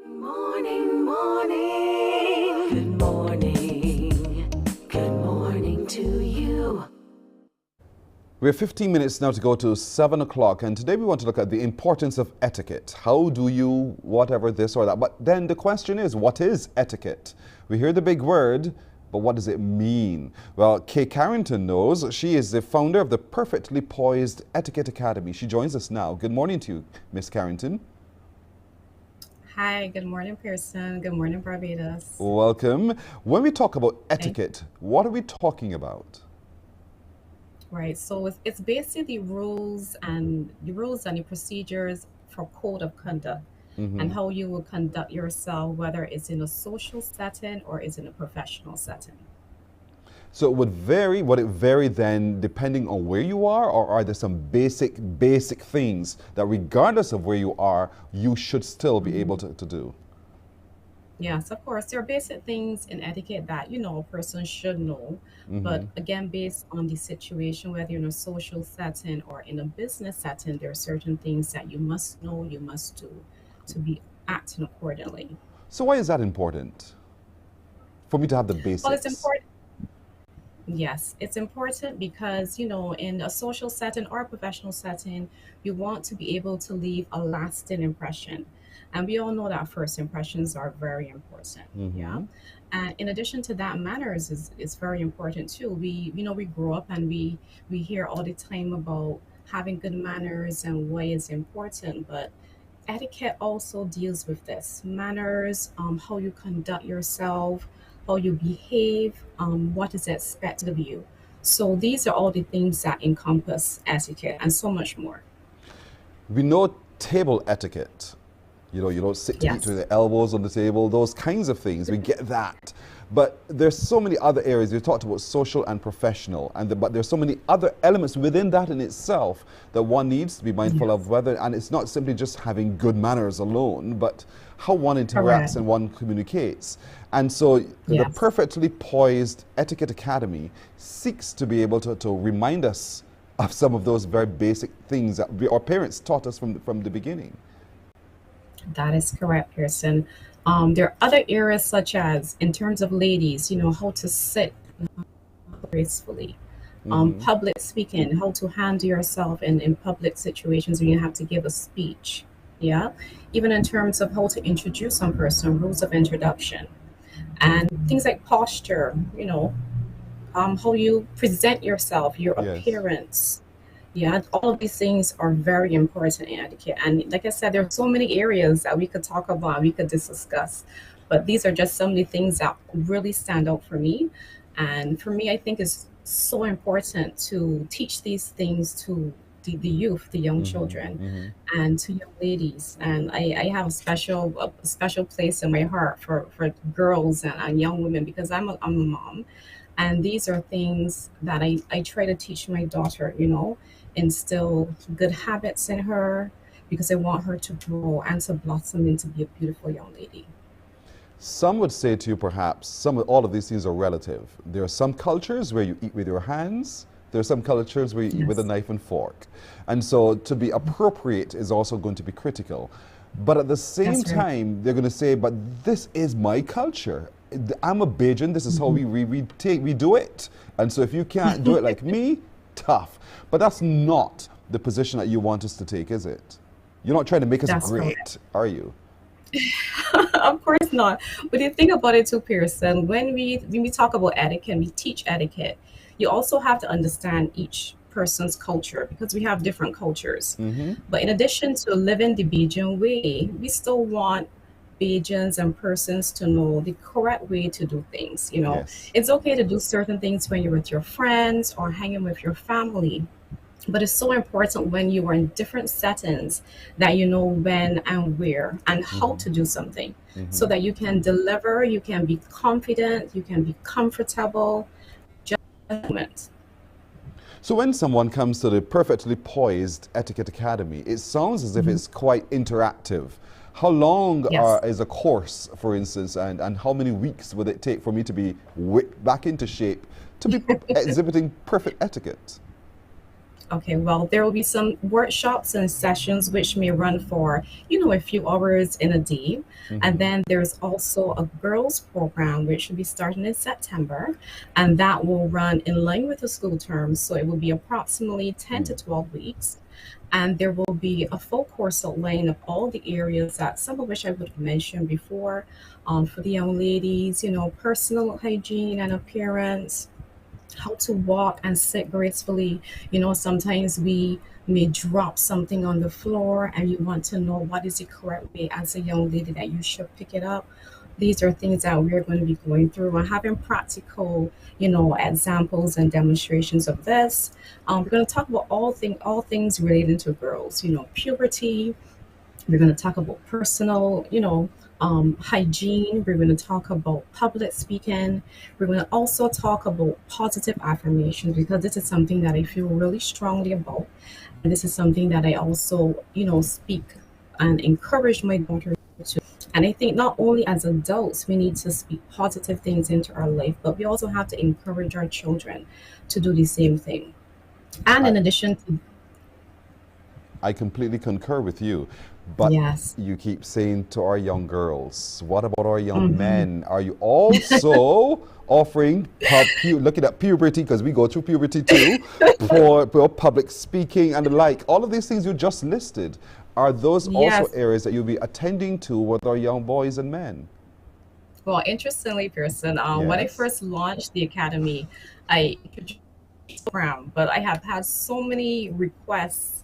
Morning, morning. Good morning. Good morning to you.
We have 15 minutes now to go to 7 o'clock, and today we want to look at the importance of etiquette. How do you, whatever this or that? But then the question is, what is etiquette? We hear the big word, but what does it mean? Well, Kay Carrington knows. She is the founder of the Perfectly Poised Etiquette Academy. She joins us now. Good morning to you, Miss Carrington.
Hi, good morning, Pearson. Good morning, Barbados.
Welcome. When we talk about etiquette, what are we talking about?
Right, so it's basically the rules and the procedures for code of conduct and how you will conduct yourself, whether it's in a social setting or it's in a professional setting.
So would it vary then depending on where you are, or are there some basic things that regardless of where you are, you should still be able to do?
Yes, of course, there are basic things in etiquette that, a person should know. But again, based on the situation, whether you're in a social setting or in a business setting, there are certain things that you must know, you must do to be acting accordingly.
So why is that important? For me to have the basics?
Well, it's important. Yes, it's important because, in a social setting or a professional setting, you want to be able to leave a lasting impression. And we all know that first impressions are very important. Yeah. And in addition to that, manners is very important too. We grow up and we hear all the time about having good manners and why it's important, but etiquette also deals with this. Manners, how you conduct yourself, how you behave, what is expected of you. So these are all the things that encompass etiquette and so much more.
We know table etiquette. You don't sit to eat with the elbows on the table, those kinds of things. We get that. But there's so many other areas. We talked about social and professional, but there's so many other elements within that in itself that one needs to be mindful of and it's not simply just having good manners alone, but how one interacts and one communicates. And so the Perfectly Poised Etiquette Academy seeks to be able to remind us of some of those very basic things that our parents taught us from the beginning.
That is correct, Pearson. There are other areas such as, in terms of ladies, how to sit gracefully. Public speaking, how to handle yourself in public situations when you have to give a speech. Yeah. Even in terms of how to introduce some person, rules of introduction. And things like posture, how you present yourself, your appearance. Yeah, all of these things are very important in etiquette. And like I said, there are so many areas that we could talk about, we could discuss. But these are just some of the things that really stand out for me. And for me, I think it's so important to teach these things to the youth, the young children, and to young ladies. And I have a special place in my heart for girls and young women because I'm a mom. And these are things that I try to teach my daughter, instill good habits in her because I want her to grow and to blossom into be a beautiful young lady.
Some would say to you, perhaps, all of these things are relative. There are some cultures where you eat with your hands. There are some cultures where you eat with a knife and fork. And so to be appropriate is also going to be critical. But at the same time, they're going to say, but this is my culture. I'm a Bajan. This is how we do it. And so if you can't do it like me, tough. But that's not the position that you want us to take, is it? You're not trying to make us great, are you?
Of course not. But you think about it too, Pearson, when we talk about etiquette, we teach etiquette, you also have to understand each person's culture because we have different cultures. But in addition to living the Bajan way, we still want Bajans and persons to know the correct way to do things. It's okay to do certain things when you're with your friends or hanging with your family. But it's so important when you are in different settings that you know when and where and how to do something so that you can deliver, you can be confident, you can be comfortable.
So when someone comes to the Perfectly Poised Etiquette Academy, it sounds as if it's quite interactive. How long is a course, for instance, and how many weeks would it take for me to be whipped back into shape to be exhibiting perfect etiquette?
Okay, well, there will be some workshops and sessions which may run for, a few hours in a day. And then there's also a girls program which will be starting in September, and that will run in line with the school term. So it will be approximately 10 to 12 weeks. And there will be a full course outline of all the areas that some of which I would have mentioned before for the young ladies, personal hygiene and appearance, how to walk and sit gracefully. Sometimes we may drop something on the floor and you want to know what is the correct way as a young lady that you should pick it up. These are things that we're going to be going through and having practical, examples and demonstrations of this. We're going to talk about all things related to girls, puberty. We're going to talk about personal, hygiene. We're going to talk about public speaking. We're going to also talk about positive affirmations because this is something that I feel really strongly about. And this is something that I also, speak and encourage my daughter to. And I think not only as adults, we need to speak positive things into our life, but we also have to encourage our children to do the same thing. And in addition to...
I completely concur with you. But you keep saying to our young girls, what about our young men? Are you also offering, looking at puberty, because we go through puberty too, for public speaking and the like? All of these things you just listed, are those also areas that you'll be attending to with our young boys and men?
Well, interestingly, Pearson, when I first launched the academy, I introduced the program, but I have had so many requests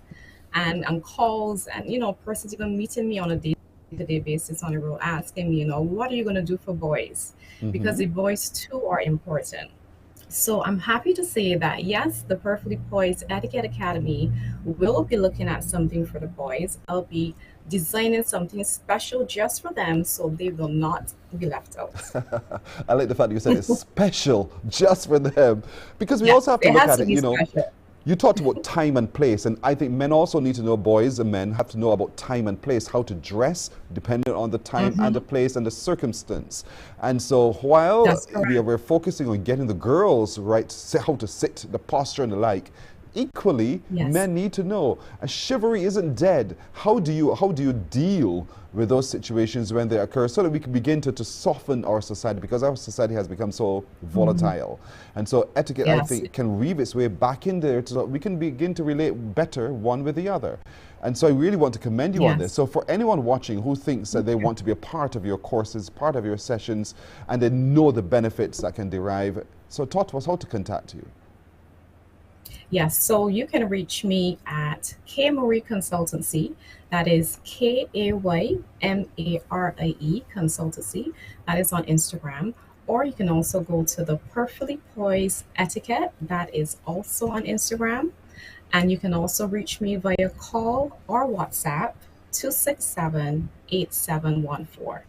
and calls and, persons even meeting me on a day-to-day basis on the road asking me, what are you going to do for boys? Because the boys too are important. So I'm happy to say that, yes, the Perfectly Poised Etiquette Academy will be looking at something for the boys. I'll be designing something special just for them so they will not be left out.
I like the fact that you said it's special just for them, because we also have to look at it,
special.
You talked about time and place, and I think men also need to know, boys and men have to know about time and place, how to dress depending on the time and the place and the circumstance. And so while we're focusing on getting the girls right, how to sit, the posture and the like, equally, men need to know. And chivalry isn't dead. How do you deal with those situations when they occur so that we can begin to soften our society, because our society has become so volatile. And so etiquette, I think, can weave its way back in there so that we can begin to relate better one with the other. And so I really want to commend you on this. So for anyone watching who thinks that they want to be a part of your courses, part of your sessions, and they know the benefits that can derive, so talk to us how to contact you.
Yes, so you can reach me at K Marie Consultancy. That is KAYMARIE Consultancy. That is on Instagram. Or you can also go to the Perfectly Poised Etiquette. That is also on Instagram. And you can also reach me via call or WhatsApp 267-8714.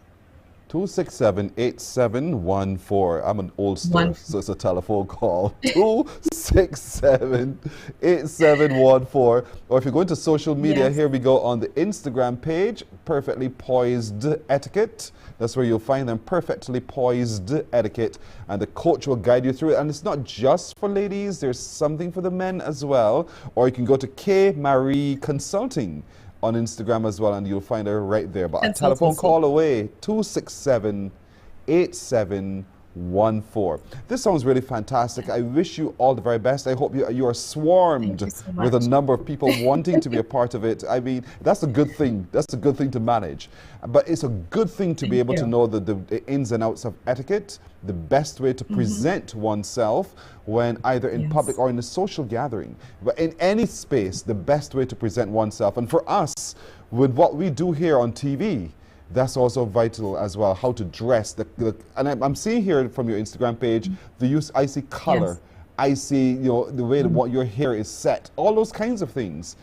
267-8714. I'm an oldster, so it's a telephone call. 267-8714. Or if you go into social media, here we go on the Instagram page, Perfectly Poised Etiquette. That's where you'll find them, Perfectly Poised Etiquette. And the coach will guide you through it. And it's not just for ladies, there's something for the men as well. Or you can go to K Marie Consulting on Instagram as well, and you'll find her right there. But a telephone call away, 267-8714. This sounds really fantastic. I wish you all the very best. I hope you are swarmed with a number of people wanting to be a part of it. I mean, that's a good thing. That's a good thing to manage. But it's a good thing to be able to know the ins and outs of etiquette, the best way to present oneself when either in public or in a social gathering. But in any space, the best way to present oneself. And for us, with what we do here on TV, that's also vital as well, how to dress. And I'm seeing here from your Instagram page, the use, I see color. I see, you know, the way that what your hair is set. All those kinds of things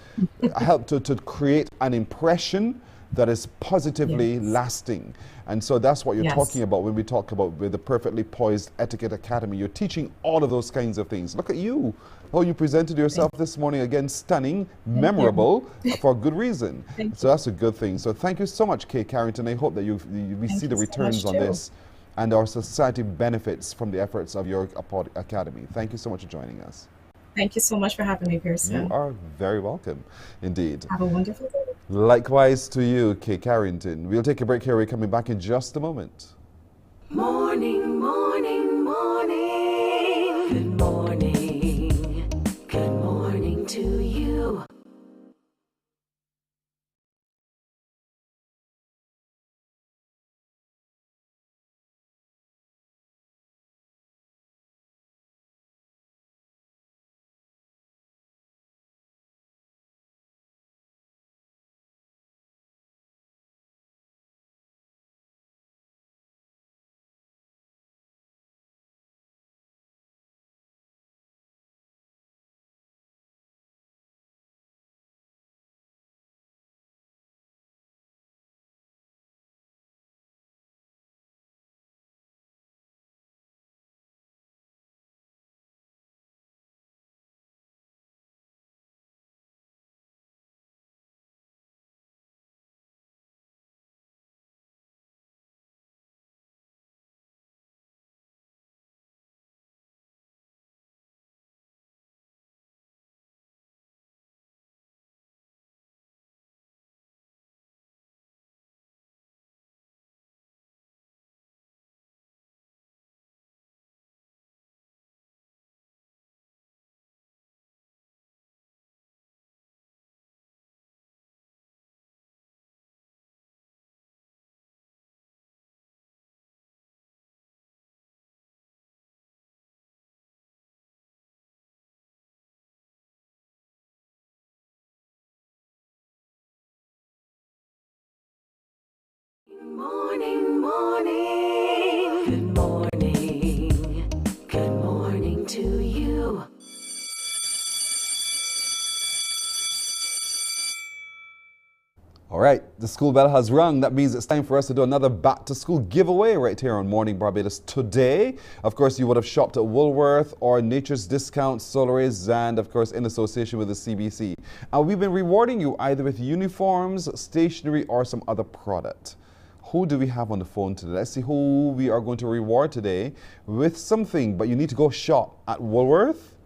help to create an impression that is positively lasting. And so that's what you're talking about when we talk about with the Perfectly Poised Etiquette Academy. You're teaching all of those kinds of things. Look at you, how you presented yourself this morning. Again, stunning, memorable, for a good reason. So that's a good thing. So thank you so much, Kay Carrington. I hope that we see the returns on this, and our society benefits from the efforts of your academy. Thank you so much for joining us.
Thank you so much for having me, Pearson.
You are very welcome, indeed.
Have a wonderful day.
Likewise to you, Kay Carrington. We'll take a break here. We're coming back in just a moment.
Morning, morning, morning. Good morning. Good morning to you. Morning, morning. Good morning. Good morning to you.
All right, the school bell has rung. That means it's time for us to do another back to school giveaway right here on Morning Barbados today. Of course, you would have shopped at Woolworth or Nature's Discount, Solaris, and of course in association with the CBC. And we've been rewarding you either with uniforms, stationery, or some other product. Who do we have on the phone today? Let's see who we are going to reward today with something. But you need to go shop at Woolworth,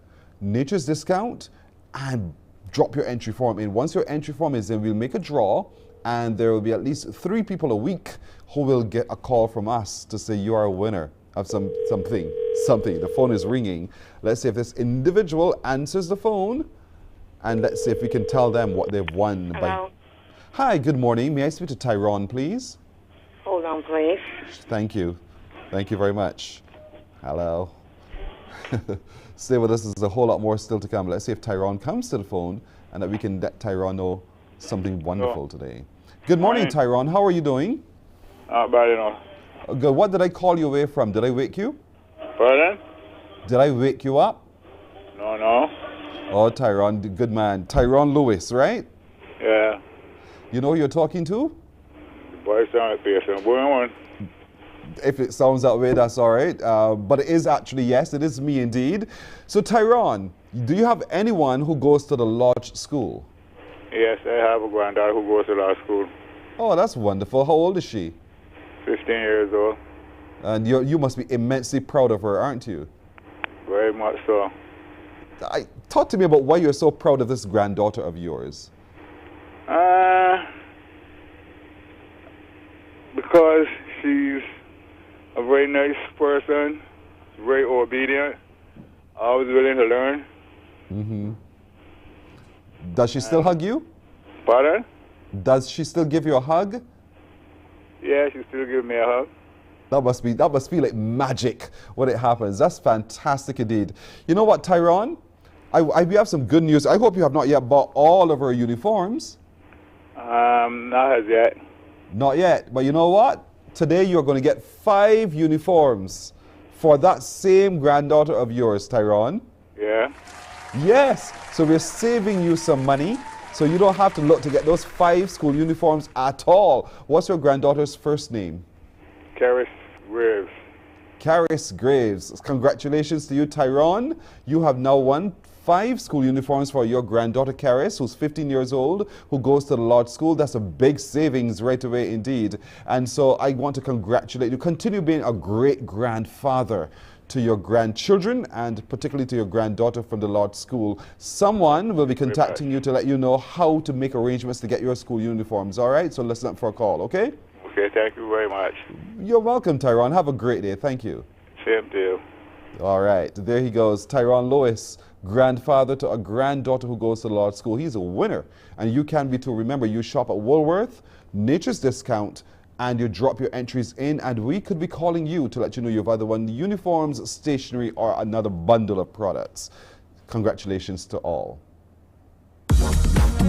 Nature's Discount, and drop your entry form in. Once your entry form is in, we'll make a draw, and there will be at least 3 people a week who will get a call from us to say you are a winner of something. The phone is ringing. Let's see if this individual answers the phone, and let's see if we can tell them what they've won.
Hello.
Hi, good morning. May I speak to Tyrone, please?
Hold on, please.
Thank you. Thank you very much. Hello. Stay with us. There's a whole lot more still to come. Let's see if Tyrone comes to the phone and that we can let Tyrone know something wonderful today. Good morning, Tyrone. How are you doing?
Not bad enough.
Good. What did I call you away from? Did I wake you?
Pardon?
Did I wake you up?
No, no.
Oh, Tyrone, good man. Tyrone Lewis, right?
Yeah.
You know who you're talking to?
The boy sound like Pearson. Boy, one.
If it sounds that way, that's all right. But it is actually, yes, it is me indeed. So, Tyrone, do you have anyone who goes to the Lodge School?
Yes, I have a granddaughter who goes to law school.
Oh, that's wonderful. How old is she?
15 years old.
And you must be immensely proud of her, aren't you?
Very much so.
Talk to me about why you're so proud of this granddaughter of yours.
Because she's a very nice person, very obedient, always willing to learn.
Mm-hmm. Does she still hug you?
Pardon?
Does she still give you a hug?
Yeah, she still gives me a hug.
That must feel like magic when it happens. That's fantastic indeed. You know what, Tyrone? We have some good news. I hope you have not yet bought all of her uniforms.
Not as yet.
Not yet. But you know what? Today you're going to get 5 uniforms for that same granddaughter of yours, Tyrone.
Yeah.
Yes. So we're saving you some money. So you don't have to look to get those 5 school uniforms at all. What's your granddaughter's first name?
Caris Graves.
Caris Graves. Congratulations to you, Tyrone. You have now won 5 school uniforms for your granddaughter, Caris, who's 15 years old, who goes to the Lodge School. That's a big savings right away indeed. And so I want to congratulate you. Continue being a great grandfather to your grandchildren and particularly to your granddaughter from the Lodge School. Someone will be contacting you to let you know how to make arrangements to get your school uniforms, all right? So listen up for a call, okay?
Okay, thank you very much.
You're welcome, Tyrone. Have a great day. Thank you.
Same to you.
All right, there he goes. Tyrone Lewis, grandfather to a granddaughter who goes to the Lodge School. He's a winner, and you can be too. Remember, you shop at Woolworth, Nature's Discount, and you drop your entries in, and we could be calling you to let you know you've either won uniforms, stationery, or another bundle of products. Congratulations to all.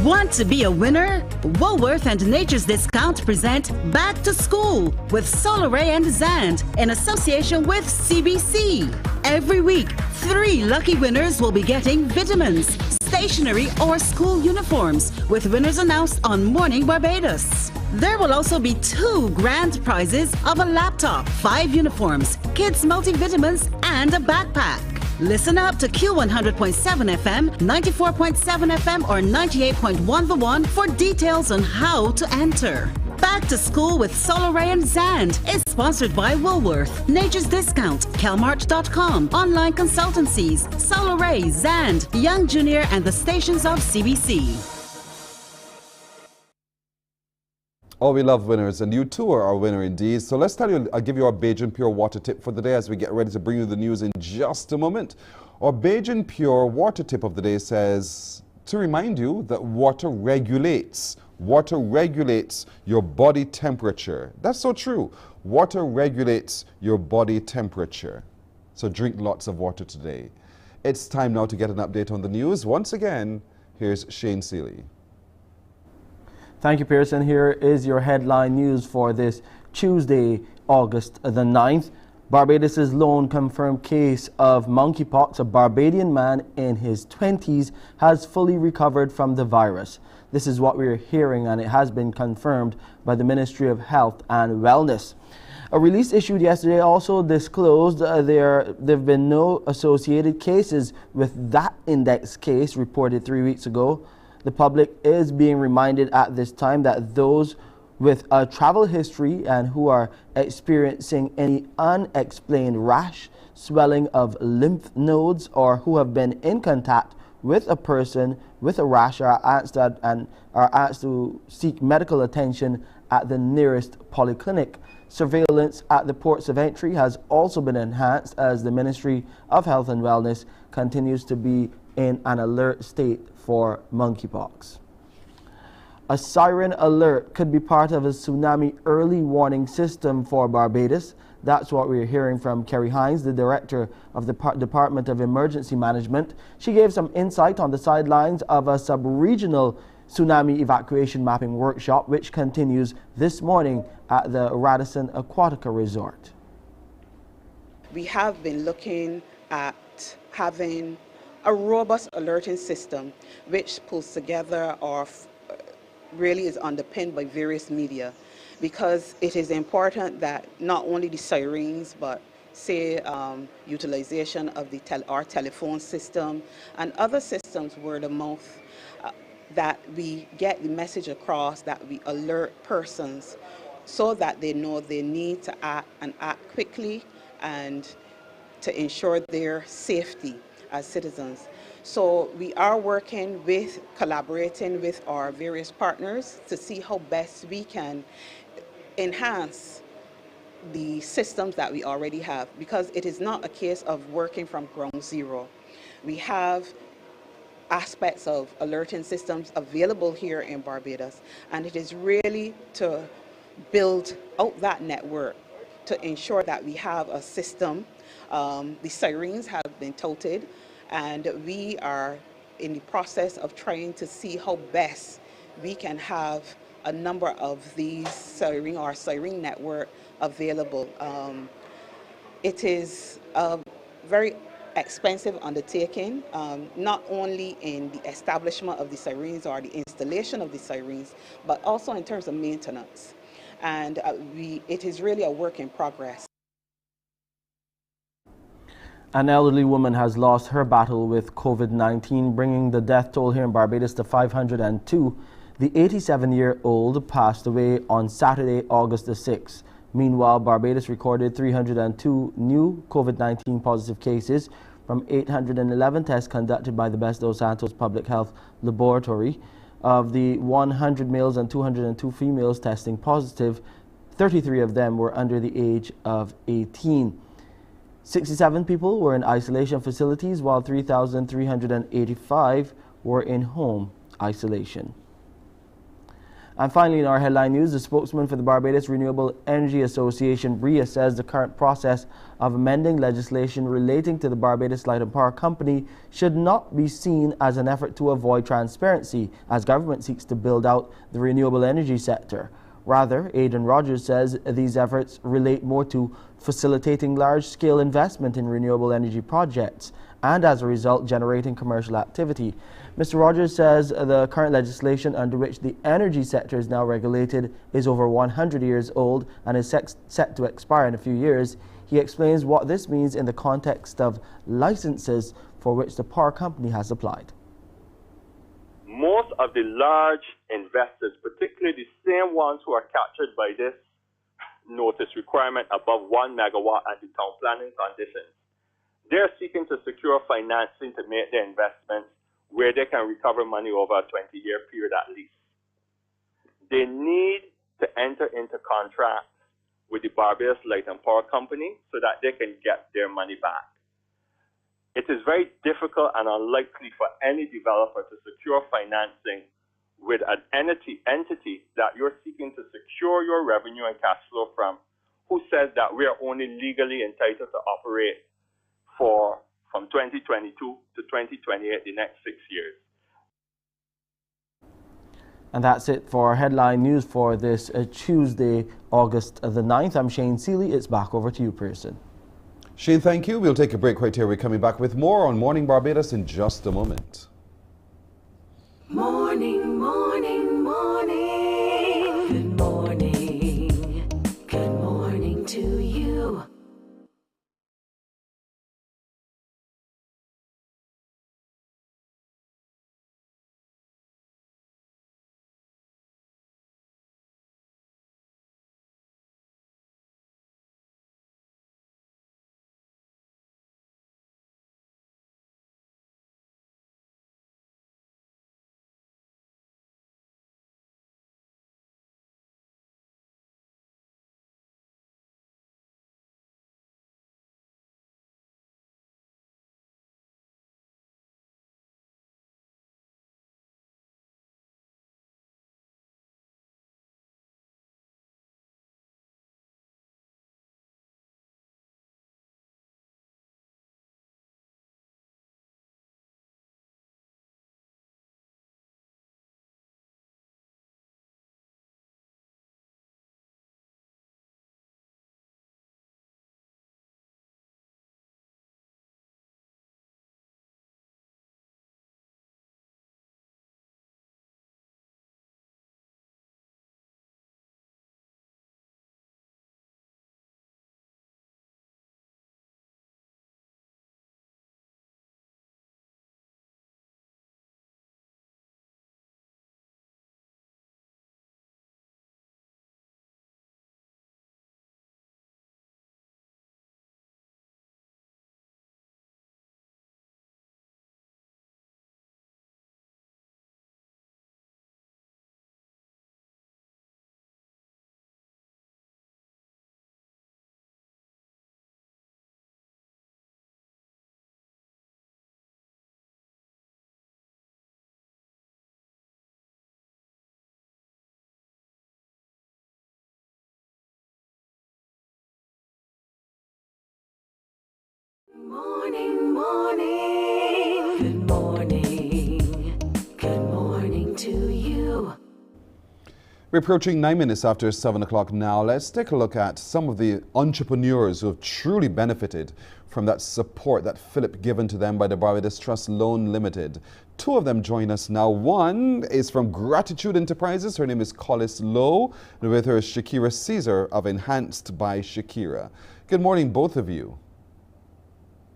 Want to be a winner? Woolworth and Nature's Discount present Back to School with Solar Ray and Zand in association with CBC. Every week, 3 lucky winners will be getting vitamins, stationery, or school uniforms, with winners announced on Morning Barbados. There will also be 2 grand prizes of a laptop, 5 uniforms, kids multivitamins, and a backpack. Listen up to Q100.7 FM, 94.7 FM, or 98.1 The One for details on how to enter. Back to School with Solar Ray and Zand is sponsored by Woolworth, Nature's Discount, Calmart.com, online consultancies, Solar Ray, Zand, Young Junior, and the stations of CBC.
Oh, we love winners, and you too are a winner indeed. So let's I'll give you our Bajan Pure water tip for the day as we get ready to bring you the news in just a moment. Our Bajan Pure water tip of the day says to remind you that water regulates your body temperature. That's so true. Water regulates your body temperature. So drink lots of water today. It's time now to get an update on the news. Once again, here's Shane Seeley.
Thank you, Pearson. Here is your headline news for this Tuesday, August the 9th. Barbados' lone confirmed case of monkeypox, a Barbadian man in his 20s, has fully recovered from the virus. This is what we're hearing, and it has been confirmed by the Ministry of Health and Wellness. A release issued yesterday also disclosed there have been no associated cases with that index case reported 3 weeks ago. The public is being reminded at this time that those with a travel history and who are experiencing any unexplained rash, swelling of lymph nodes, or who have been in contact with a person with a rash are asked to seek medical attention at the nearest polyclinic. Surveillance at the ports of entry has also been enhanced as the Ministry of Health and Wellness continues to be in an alert state for monkeypox. A siren alert could be part of a tsunami early warning system for Barbados. That's what we're hearing from Kerry Hines, the director of the Department of Emergency Management. She gave some insight on the sidelines of a sub-regional tsunami evacuation mapping workshop, which continues this morning at the Radisson Aquatica Resort.
We have been looking at having a robust alerting system which pulls together or really is underpinned by various media, because it is important that not only the sirens but say utilization of our telephone system and other systems word of mouth, that we get the message across, that we alert persons so that they know they need to act and act quickly and to ensure their safety as citizens. So we are collaborating with our various partners to see how best we can enhance the systems that we already have, because it is not a case of working from ground zero. We have aspects of alerting systems available here in Barbados, and it is really to build out that network to ensure that we have a system. The sirens have been touted, and we are in the process of trying to see how best we can have a number of these siren network available. It is a very expensive undertaking, not only in the establishment of the sirens or the installation of the sirens, but also in terms of maintenance. And it is really a work in progress.
An elderly woman has lost her battle with COVID-19, bringing the death toll here in Barbados to 502. The 87-year-old passed away on Saturday, August the 6th. Meanwhile, Barbados recorded 302 new COVID-19 positive cases from 811 tests conducted by the Best dos Santos Public Health Laboratory. Of the 100 males and 202 females testing positive, 33 of them were under the age of 18. 67 people were in isolation facilities, while 3,385 were in home isolation. And finally, in our headline news, the spokesman for the Barbados Renewable Energy Association, REA, says the current process of amending legislation relating to the Barbados Light and Power Company should not be seen as an effort to avoid transparency as government seeks to build out the renewable energy sector. Rather, Aidan Rogers says these efforts relate more to facilitating large-scale investment in renewable energy projects and, as a result, generating commercial activity. Mr. Rogers says the current legislation under which the energy sector is now regulated is over 100 years old and is set to expire in a few years. He explains what this means in the context of licenses for which the power company has applied.
Most of the large investors, particularly the same ones who are captured by this notice requirement above 1 megawatt and the town planning conditions, they're seeking to secure financing to make their investments where they can recover money over a 20-year period at least. They need to enter into contracts with the Barbados Light and Power Company so that they can get their money back. It is very difficult and unlikely for any developer to secure financing with an entity that you're seeking to secure your revenue and cash flow from, who says that we are only legally entitled to operate from 2022 to 2028, the next 6 years.
And that's it for our headline news for this Tuesday, August the 9th. I'm Shane Seeley. It's back over to you, Pearson.
Shane, thank you. We'll take a break right here. We're coming back with more on Morning Barbados in just a moment.
Morning, morning, morning. Good morning. Good morning to you. Morning, morning. Good morning. Good morning to you.
We're approaching 9 minutes after 7 o'clock now. Let's take a look at some of the entrepreneurs who have truly benefited from that support that Philip given to them by the Barbados Trust Loan Limited. Two of them join us now. One is from Gratitude Enterprises. Her name is Collis Lowe. And with her is Shakira Caesar of Enhanced by Shakira. Good morning, both of you.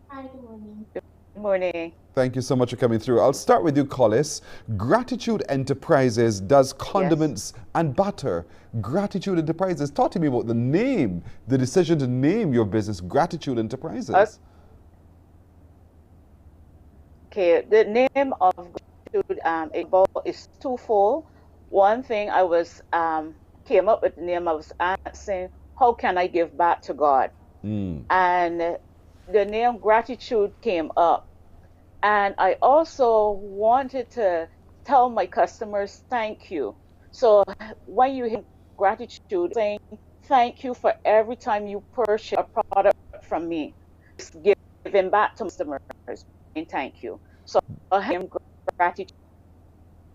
Hi, good morning.
Good morning.
Thank you so much for coming through. I'll start with you, Collis. Gratitude Enterprises does condiments and butter. Gratitude Enterprises. Talk to me about the name, the decision to name your business Gratitude Enterprises.
Okay, the name of Gratitude is twofold. One thing I was came up with the name, I was asking, how can I give back to God? And the name Gratitude came up. And I also wanted to tell my customers thank you. So when you hear gratitude, saying thank you for every time you purchase a product from me, it's giving back to customers and thank you. So I am gratitude.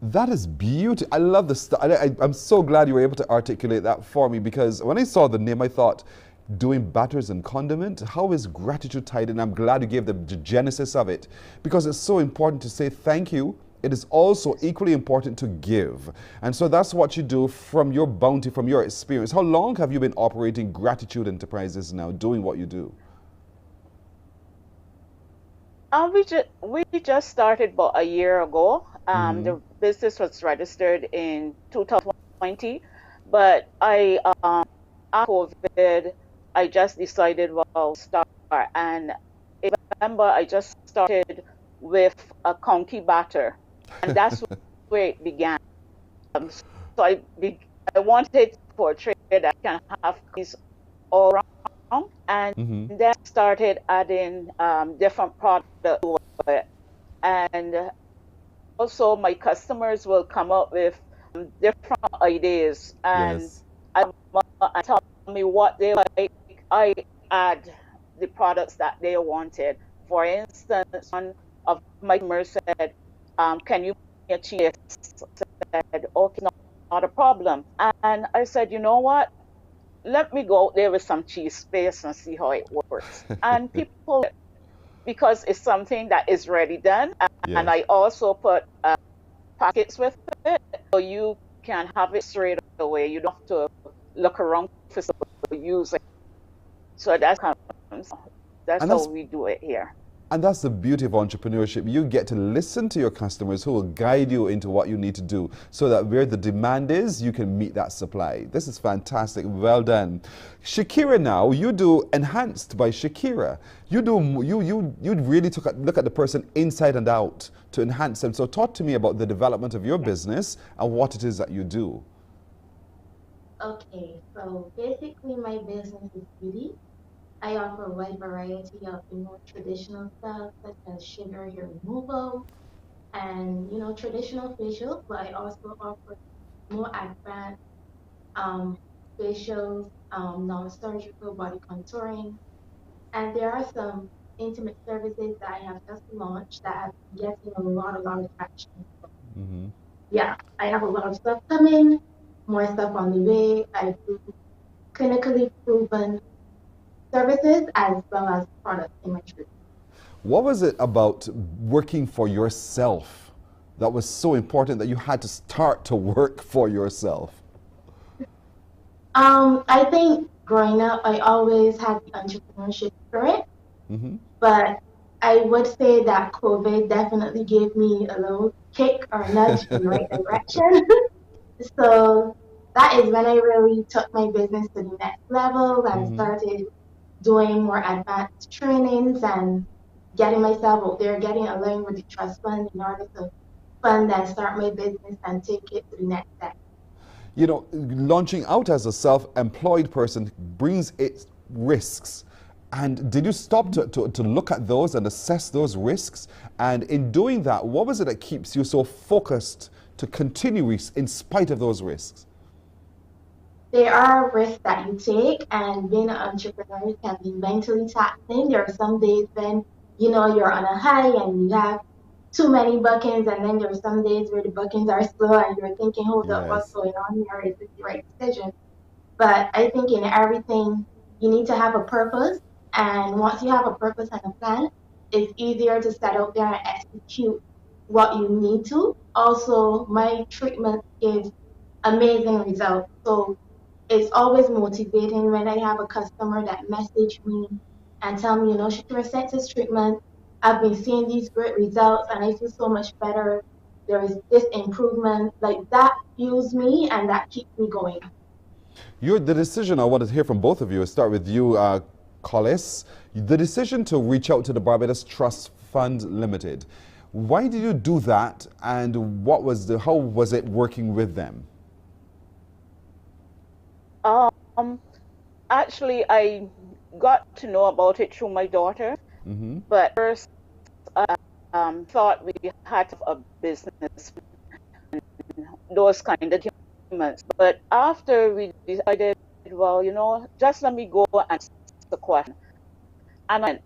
That is beautiful. I love this. I'm so glad you were able to articulate that for me, because when I saw the name, I thought, doing batters and condiment, how is gratitude tied in? I'm glad you gave the genesis of it, because it's so important to say thank you. It is also equally important to give. And so that's what you do from your bounty, from your experience. How long have you been operating Gratitude Enterprises now, doing what you do?
We just started about a year ago. The business was registered in 2020, but after COVID, I just decided, well, start. And in November, I just started with a conky batter. And that's where it began. So I wanted to portray that I can have these all around. And then started adding different products to it. And also my customers will come up with different ideas. And tell me what they like. I add the products that they wanted. For instance, one of my customers said, can you make a cheese? I said, okay, not a problem. And I said, you know what? Let me go out there with some cheese paste and see how it works. And people, because it's something that is ready done. And I also put packets with it, so you can have it straight away. You don't have to look around for someone to use it. So that's how we do it here.
And that's the beauty of entrepreneurship. You get to listen to your customers who will guide you into what you need to do, so that where the demand is, you can meet that supply. This is fantastic. Well done. Shakira, now, you do Enhanced by Shakira. You really took a look at the person inside and out to enhance them. So talk to me about the development of your business and what it is that you do.
Okay, so basically my business is beauty. I offer a wide variety of, traditional stuff such as sugar hair removal and, traditional facials, but I also offer more advanced facials, non-surgical body contouring. And there are some intimate services that I have just launched that have getting a lot of traction. Yeah, I have a lot of stuff coming, more stuff on the way. I do clinically proven services as well as product imagery.
What was it about working for yourself that was so important that you had to start to work for yourself?
I think growing up, I always had the entrepreneurship spirit, but I would say that COVID definitely gave me a little kick or nudge in the right direction. So that is when I really took my business to the next level and started doing more advanced trainings and getting myself out there, getting a loan with the trust fund in order to fund and start my business and take it to the next step.
Launching out as a self-employed person brings its risks. And did you stop to look at those and assess those risks? And in doing that, what was it that keeps you so focused to continue in spite of those risks?
there are risks that you take, and being an entrepreneur can be mentally taxing. There are some days when you're on a high and you have too many bookings, and then there's some days where the bookings are slow and you're thinking, hold up, what's
Yes.
going on here? Is this the right decision? But I think in everything, you need to have a purpose. And once you have a purpose and a plan, it's easier to set out there and execute what you need to. Also, my treatment gives amazing results. So it's always motivating when I have a customer that message me and tell me, Shakira, since this treatment, I've been seeing these great results and I feel so much better. There is this improvement. Like that fuels me and that keeps me going.
The decision I wanted to hear from both of you, start with you, Collis. The decision to reach out to the Barbados Trust Fund Limited. Why did you do that, and how was it working with them?
Actually, I got to know about it through my daughter, but first thought we had to have a business, those kind of documents. But after we decided, well, just let me go and ask the question. And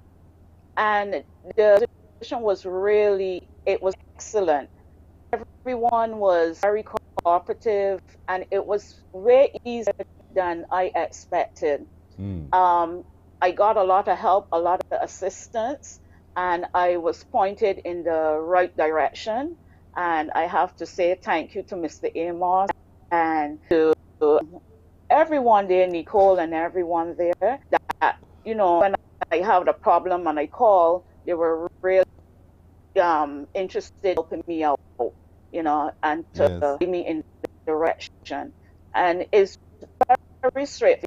the decision was it was excellent. Everyone was very cooperative, and it was way easier than I expected. I got a lot of help, a lot of assistance, and I was pointed in the right direction. And I have to say thank you to Mr. Amos and to everyone there, Nicole and everyone there, that, when I have a problem and I call, they were really interested in helping me out, and to lead me in the direction. And it's very straight.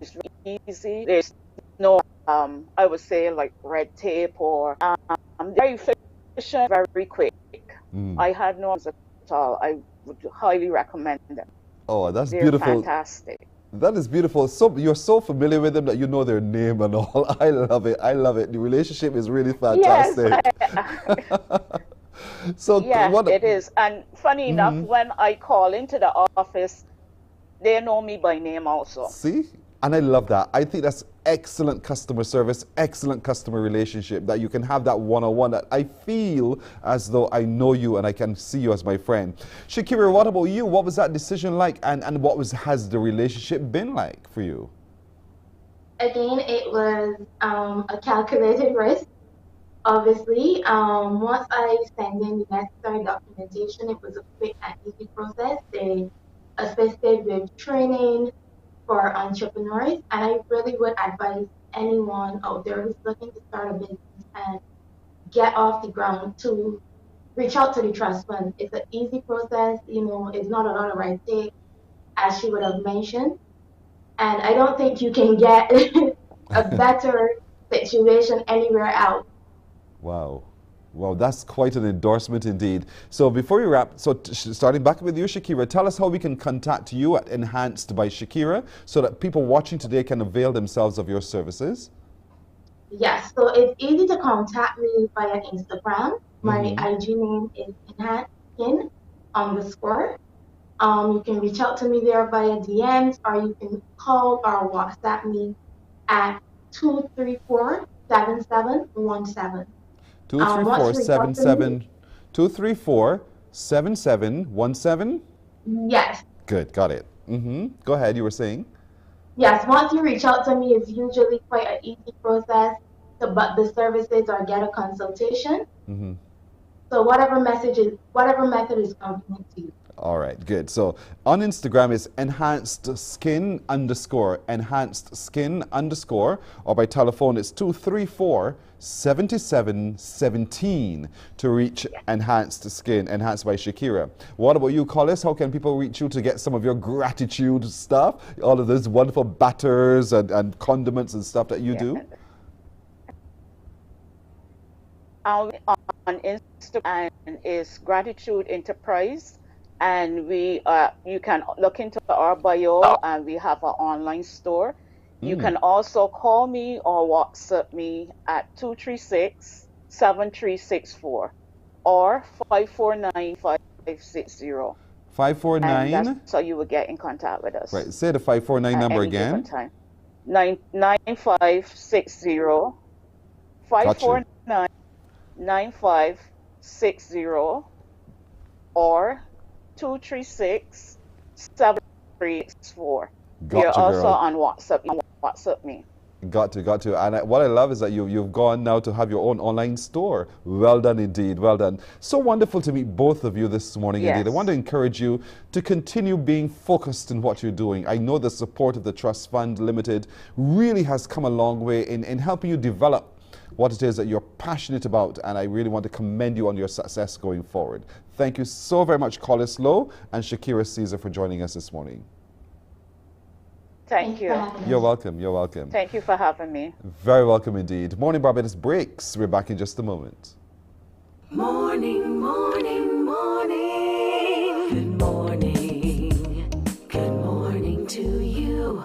It's really easy. There's no, I would say, like red tape or very efficient, very quick. I had no problems at all. I would highly recommend them.
Oh, that's
They're
beautiful.
fantastic.
That is beautiful. So you're so familiar with them that you know their name and all. I love it. I love it. The relationship is really fantastic.
Yes, it is. And funny enough, when I call into the office, they know me by name also.
See? And I love that. I think that's excellent customer service, excellent customer relationship, that you can have that one-on-one, that I feel as though I know you and I can see you as my friend. Shakira, what about you? What was that decision like, and has the relationship been like for you?
Again, it was a calculated risk. Obviously, once I sent in the necessary documentation, it was a quick and easy process. They assisted with training for entrepreneurs, and I really would advise anyone out there who's looking to start a business and get off the ground to reach out to the trust fund. It's an easy process, it's not a lot of red tape, as she would have mentioned, and I don't think you can get a better situation anywhere else.
Wow. Wow, that's quite an endorsement indeed. So before we wrap, starting back with you, Shakira, tell us how we can contact you at Enhanced by Shakira so that people watching today can avail themselves of your services.
Yes, so it's easy to contact me via Instagram. My IG name is enhanced_skin_. You can reach out to me there via DMs, or you can call or WhatsApp me at 234-7717.
234-7717?
Yes.
Good, got it. Go ahead, you were saying?
Yes, once you reach out to me, it's usually quite an easy process to book the services or get a consultation. So whatever method is convenient to you.
All right, good. So on Instagram is enhanced_skin_, or by telephone it's 234-7717 to reach Enhanced Skin, Enhanced by Shakira. What about you, Collis? How can people reach you to get some of your gratitude stuff? All of those wonderful batters and condiments and stuff that you do?
On Instagram is Gratitude Enterprise. And you can look into our bio, and we have an online store. You can also call me or WhatsApp me at 236-7364 or 549-5560. And
549.
that's how you would get in contact with us.
Right. Say the 549
At
number
any given
again.
time. 9560
Gotcha.
549 9560 or 236 7364. You're
Gotcha,
also
girl.
on WhatsApp. You can WhatsApp me.
Got to. And what I love is that you've gone now to have your own online store. Well done indeed. Well done. So wonderful to meet both of you this morning indeed. I want to encourage you to continue being focused in what you're doing. I know the support of the Trust Fund Limited really has come a long way in helping you develop what it is that you're passionate about, and I really want to commend you on your success going forward. Thank you so very much, Collis Lowe and Shakira Caesar, for joining us this morning.
Thank you.
You're welcome. You're welcome.
Thank you for having me.
Very welcome indeed. Morning Barbados breaks. We're back in just a moment.
Morning, morning, morning. Good morning. Good morning to you.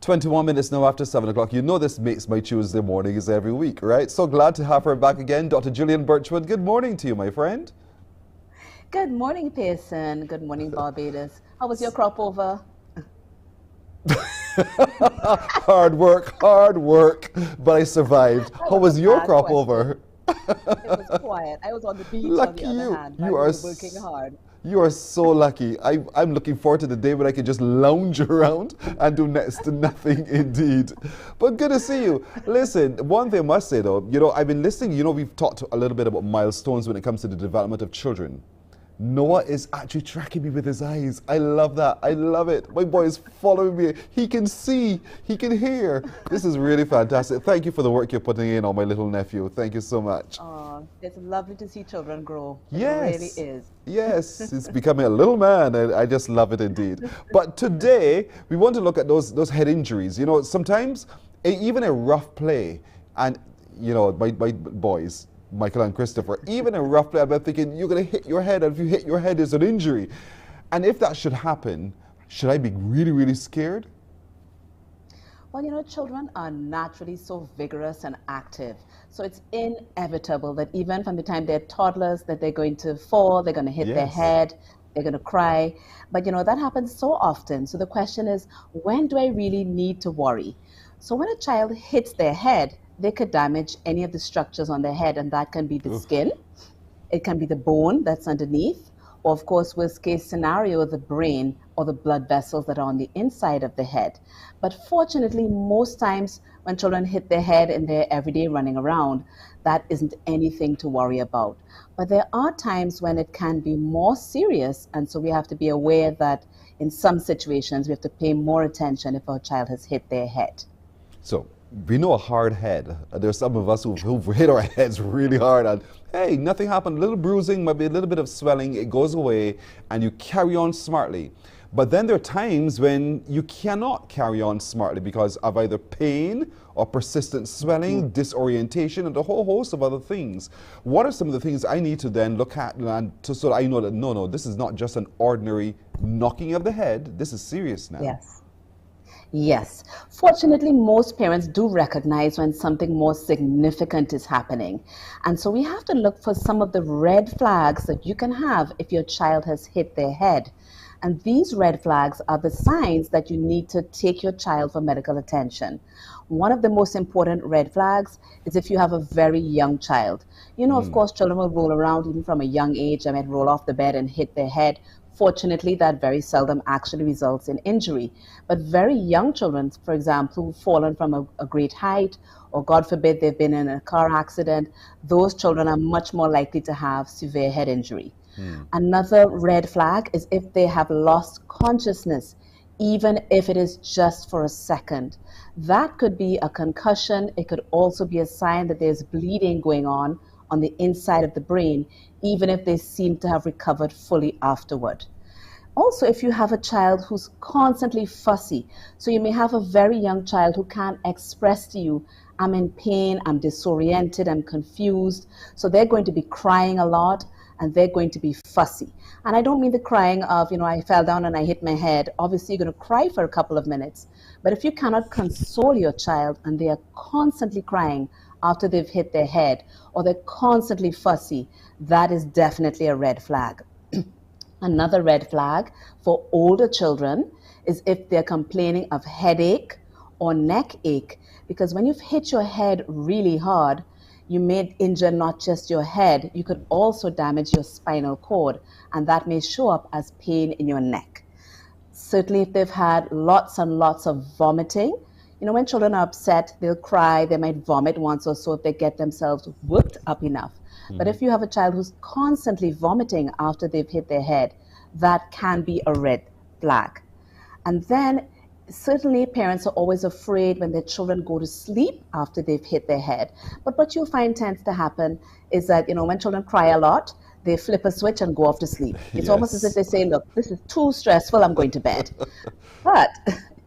"21 minutes now after 7 o'clock. You know this makes my Tuesday mornings every week, right? So glad to have her back again. Dr. Julian Birchwood, good morning to you, my friend.
Good morning, Pearson. Good morning, Barbados. How was your crop over?
Hard work, but I survived. How was your crop over?
It was quiet. I was on the beach
Lucky
on the
you.
other hand.
You
I
are
was working hard.
You are so lucky. I'm looking forward to the day when I can just lounge around and do next to nothing indeed. But good to see you. Listen, one thing I must say though, I've been listening, we've talked a little bit about milestones when it comes to the development of children. Noah is actually tracking me with his eyes. I love that. I love it. My boy is following me. He can see. He can hear. This is really fantastic. Thank you for the work you're putting in on my little nephew. Thank you so much.
Oh, it's lovely to see children grow.
Yes.
It really is.
Yes, he's becoming a little man, and I just love it indeed. But today, we want to look at those head injuries. Sometimes even a rough play, and, my boys, Michael and Christopher, even a rough play, I'm thinking, you're going to hit your head, and if you hit your head, it's an injury. And if that should happen, should I be really, really scared?
Well, children are naturally so vigorous and active. So it's inevitable that even from the time they're toddlers, that they're going to fall, they're going to hit their head, they're going to cry. But, that happens so often. So the question is, when do I really need to worry? So when a child hits their head, they could damage any of the structures on their head, and that can be the skin, it can be the bone that's underneath, or of course, worst case scenario, the brain or the blood vessels that are on the inside of the head. But fortunately, most times when children hit their head in their everyday running around, that isn't anything to worry about. But there are times when it can be more serious, and so we have to be aware that in some situations we have to pay more attention if our child has hit their head.
So we know a hard head. There's some of us who've hit our heads really hard, and hey, nothing happened. A little bruising, maybe a little bit of swelling, it goes away, and you carry on smartly. But then there are times when you cannot carry on smartly because of either pain or persistent swelling, disorientation, and a whole host of other things. What are some of the things I need to then look at so that I know that, no, this is not just an ordinary knocking of the head. This is serious now.
Yes. Yes. Fortunately, most parents do recognize when something more significant is happening. And so we have to look for some of the red flags that you can have if your child has hit their head. And these red flags are the signs that you need to take your child for medical attention. One of the most important red flags is if you have a very young child. You know, of course, children will roll around even from a young age. They might roll off the bed and hit their head. Fortunately, that very seldom actually results in injury. But very young children, for example, who've fallen from a great height, or God forbid they've been in a car accident, those children are much more likely to have severe head injury. Another red flag is if they have lost consciousness, even if it is just for a second. That could be a concussion. It could also be a sign that there's bleeding going on the inside of the brain, even if they seem to have recovered fully afterward. Also, if you have a child who's constantly fussy, so you may have a very young child who can't express to you, I'm in pain, I'm disoriented, I'm confused, so they're going to be crying a lot and they're going to be fussy. And I don't mean the crying of, I fell down and I hit my head. Obviously, you're going to cry for a couple of minutes. But if you cannot console your child and they are constantly crying after they've hit their head, or they're constantly fussy, that is definitely a red flag. Another red flag for older children is if they're complaining of headache or neck ache, because when you've hit your head really hard, you may injure not just your head, you could also damage your spinal cord, and that may show up as pain in your neck. Certainly if they've had lots and lots of vomiting, when children are upset, they'll cry, they might vomit once or so if they get themselves worked up enough. But if you have a child who's constantly vomiting after they've hit their head, that can be a red flag. And then certainly parents are always afraid when their children go to sleep after they've hit their head. But what you'll find tends to happen is that, when children cry a lot, they flip a switch and go off to sleep. It's almost as if they say, look, this is too stressful, I'm going to bed. But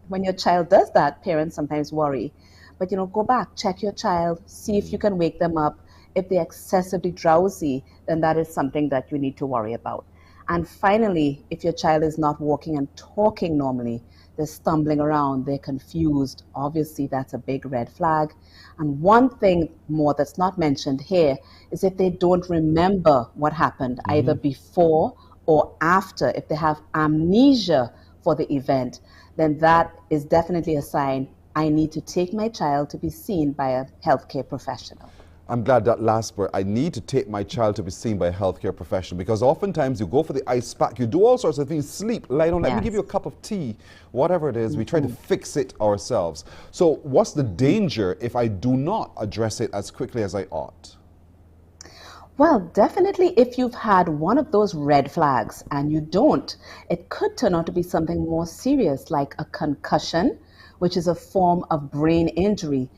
when your child does that, parents sometimes worry. But go back, check your child, see if you can wake them up. If they're excessively drowsy, then that is something that you need to worry about. And finally, if your child is not walking and talking normally, they're stumbling around, they're confused, obviously that's a big red flag. And one thing more that's not mentioned here is if they don't remember what happened, either before or after. If they have amnesia for the event, then that is definitely a sign I need to take my child to be seen by a healthcare professional.
I'm glad that last word, I need to take my child to be seen by a healthcare professional, because oftentimes you go for the ice pack, you do all sorts of things, sleep, lie down, let me give you a cup of tea, whatever it is, we try to fix it ourselves. So what's the danger if I do not address it as quickly as I ought?
Well, definitely if you've had one of those red flags and you don't, it could turn out to be something more serious like a concussion, which is a form of brain injury.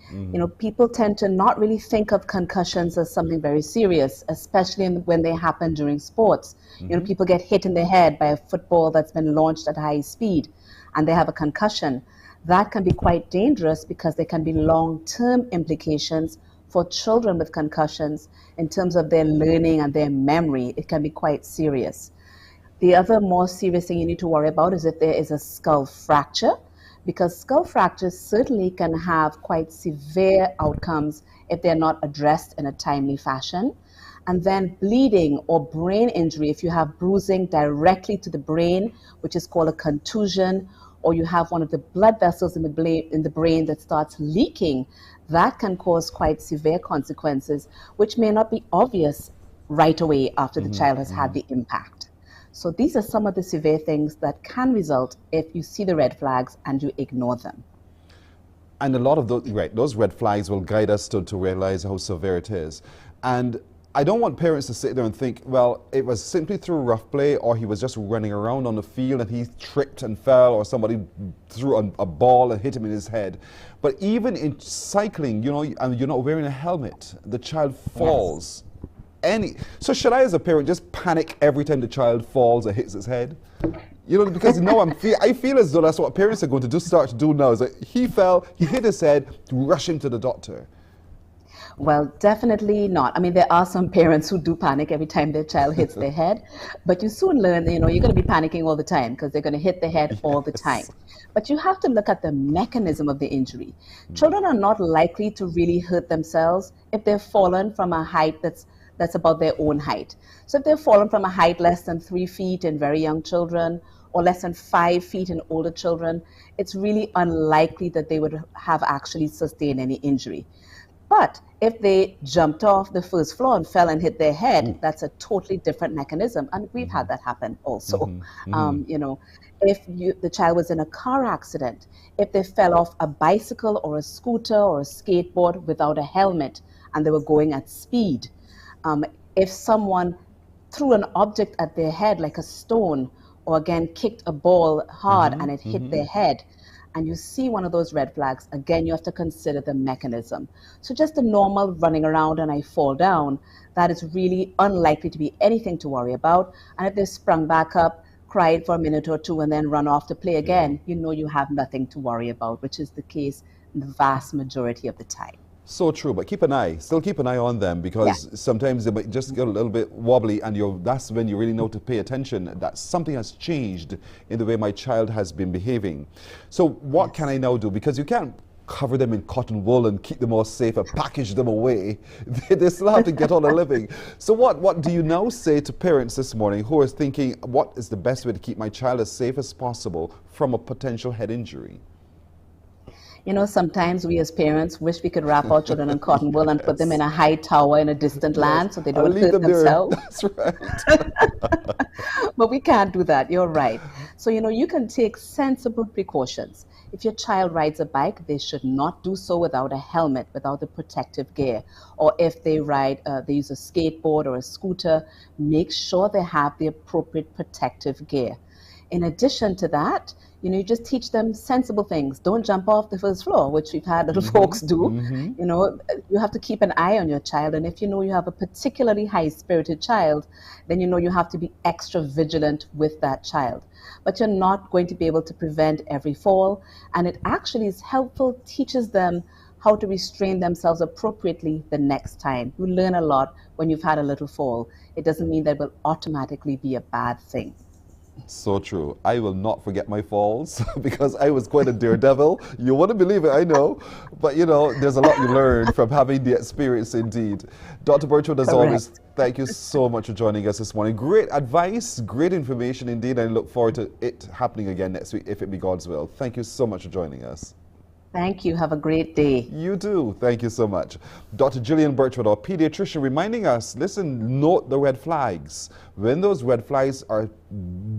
People tend to not really think of concussions as something very serious, especially when they happen during sports. People get hit in the head by a football that's been launched at high speed and they have a concussion. That can be quite dangerous because there can be long-term implications for children with concussions in terms of their learning and their memory. It can be quite serious. The other more serious thing you need to worry about is if there is a skull fracture, because skull fractures certainly can have quite severe outcomes if they're not addressed in a timely fashion. And then bleeding or brain injury, if you have bruising directly to the brain, which is called a contusion, or you have one of the blood vessels in the brain that starts leaking, that can cause quite severe consequences, which may not be obvious right away after the child has had the impact. So these are some of the severe things that can result if you see the red flags and you ignore them.
And a lot of those red flags will guide us to realize how severe it is. And I don't want parents to sit there and think, well, it was simply through rough play, or he was just running around on the field and he tripped and fell, or somebody threw a ball and hit him in his head. But even in cycling, and you're not wearing a helmet, the child falls. So should I, as a parent, just panic every time the child falls or hits his head? You know, because now I feel as though that's what parents are going to start to do now. Is that he fell, he hit his head, rush him to the doctor.
Well, definitely not. I mean, there are some parents who do panic every time their child hits their head, but you soon learn, you're going to be panicking all the time because they're going to hit their head all the time. But you have to look at the mechanism of the injury. Children are not likely to really hurt themselves if they've fallen from a height that's about their own height. So if they've fallen from a height less than 3 feet in very young children or less than 5 feet in older children, it's really unlikely that they would have actually sustained any injury. But if they jumped off the first floor and fell and hit their head, that's a totally different mechanism. And we've had that happen also. If the child was in a car accident, if they fell off a bicycle or a scooter or a skateboard without a helmet and they were going at speed, if someone threw an object at their head like a stone or again kicked a ball hard and it hit their head, and you see one of those red flags, again, you have to consider the mechanism. So just the normal running around and I fall down, that is really unlikely to be anything to worry about. And if they sprung back up, cried for a minute or two, and then run off to play again, you have nothing to worry about, which is the case in the vast majority of the time.
So true, but still keep an eye on them because sometimes they might just get a little bit wobbly and that's when you really know to pay attention that something has changed in the way my child has been behaving. So what can I now do? Because you can't cover them in cotton wool and keep them all safe and package them away. They still have to get on a living. So what do you now say to parents this morning who are thinking, what is the best way to keep my child as safe as possible from a potential head injury?
Sometimes we as parents wish we could wrap our children in cotton wool and put them in a high tower in a distant land so they don't hurt themselves.
That's right.
But we can't do that. You're right. So, you can take sensible precautions. If your child rides a bike, they should not do so without a helmet, without the protective gear. Or if they use a skateboard or a scooter, make sure they have the appropriate protective gear. In addition to that, you just teach them sensible things. Don't jump off the first floor, which we've had little folks do. You have to keep an eye on your child. And if you have a particularly high-spirited child, then you have to be extra vigilant with that child. But you're not going to be able to prevent every fall. And it actually is helpful, teaches them how to restrain themselves appropriately the next time. You learn a lot when you've had a little fall. It doesn't mean that it will automatically be a bad thing.
So true. I will not forget my falls because I was quite a daredevil. You wouldn't believe it, I know. But there's a lot you learn from having the experience indeed. Dr. Bertrand, as always, thank you so much for joining us this morning. Great advice, great information indeed. I look forward to it happening again next week if it be God's will. Thank you so much for joining us.
Thank you. Have a great day.
You too. Thank you so much. Dr. Gillian Bertrand, our pediatrician, reminding us, listen, note the red flags. When those red flags are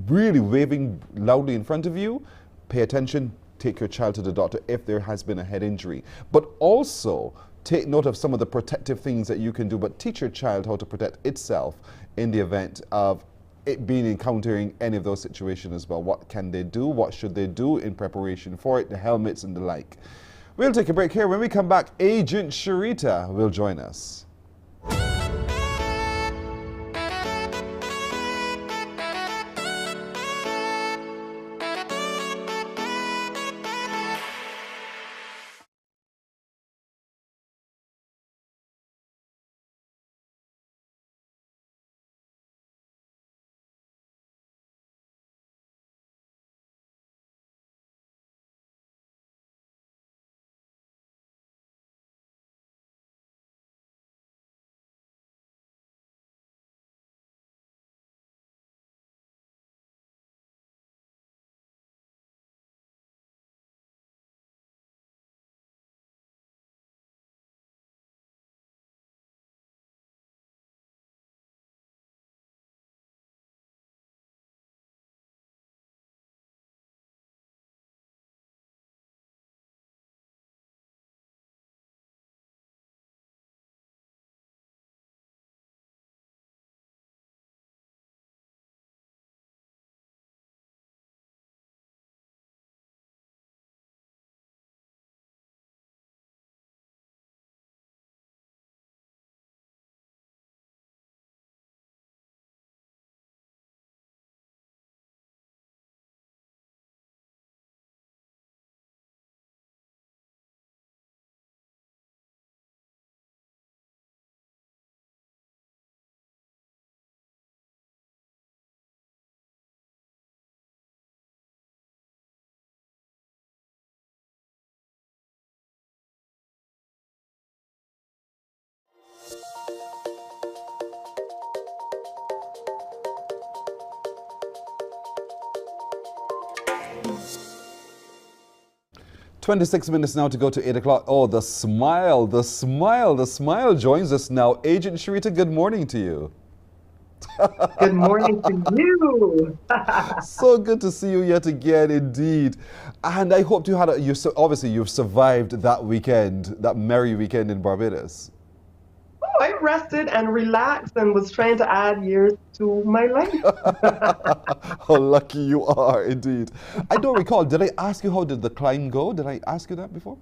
really waving loudly in front of you, pay attention, take your child to the doctor if there has been a head injury. But also, take note of some of the protective things that you can do, but teach your child how to protect itself in the event of it being encountering any of those situations as well. What can they do? What should they do in preparation for it? The helmets and the like. We'll take a break here. When we come back, Agent Sharita will join us. 26 minutes now to go to 8 o'clock. Oh, the smile joins us now. Agent Sharita, good morning to you.
Good morning to you.
So good to see you yet again, indeed. And I hope you had obviously you've survived that weekend, that merry weekend in Barbados.
Oh, I rested and relaxed and was trying to add years to my life.
How lucky you are, indeed. I don't recall, did I ask you how did the climb go? Did I ask you that before?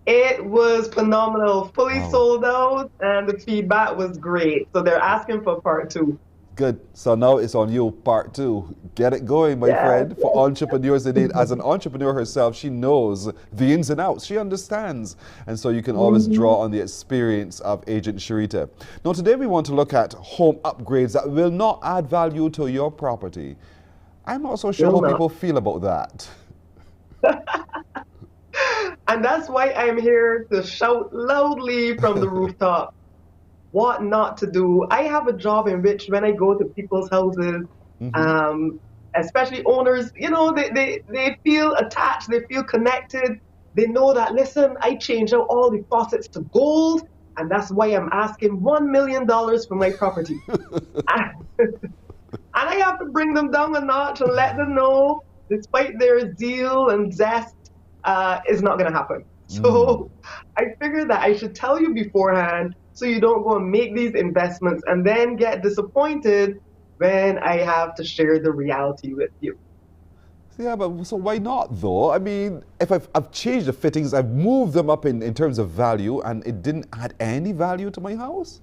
It was phenomenal, fully sold out, and the feedback was great. So they're asking for part 2.
Good. So now it's on you, part 2. Get it going, my friend. For entrepreneurs indeed. As an entrepreneur herself, she knows the ins and outs. She understands. And so you can always draw on the experience of Agent Sharita. Now today we want to look at home upgrades that will not add value to your property. I'm not so sure how people feel about that.
And that's why I'm here to shout loudly from the rooftop what not to do. I have a job in which when I go to people's houses, especially owners, you know, they feel attached, they feel connected. They know that, listen, I change out all the faucets to gold, and that's why I'm asking $1 million for my property. And I have to bring them down a notch and let them know, despite their zeal and zest, is not going to happen. So I figured that I should tell you beforehand so you don't go and make these investments and then get disappointed when I have to share the reality with you.
Yeah, but so why not though? I mean, if I've changed the fittings, I've moved them up in terms of value, and it didn't add any value to my house?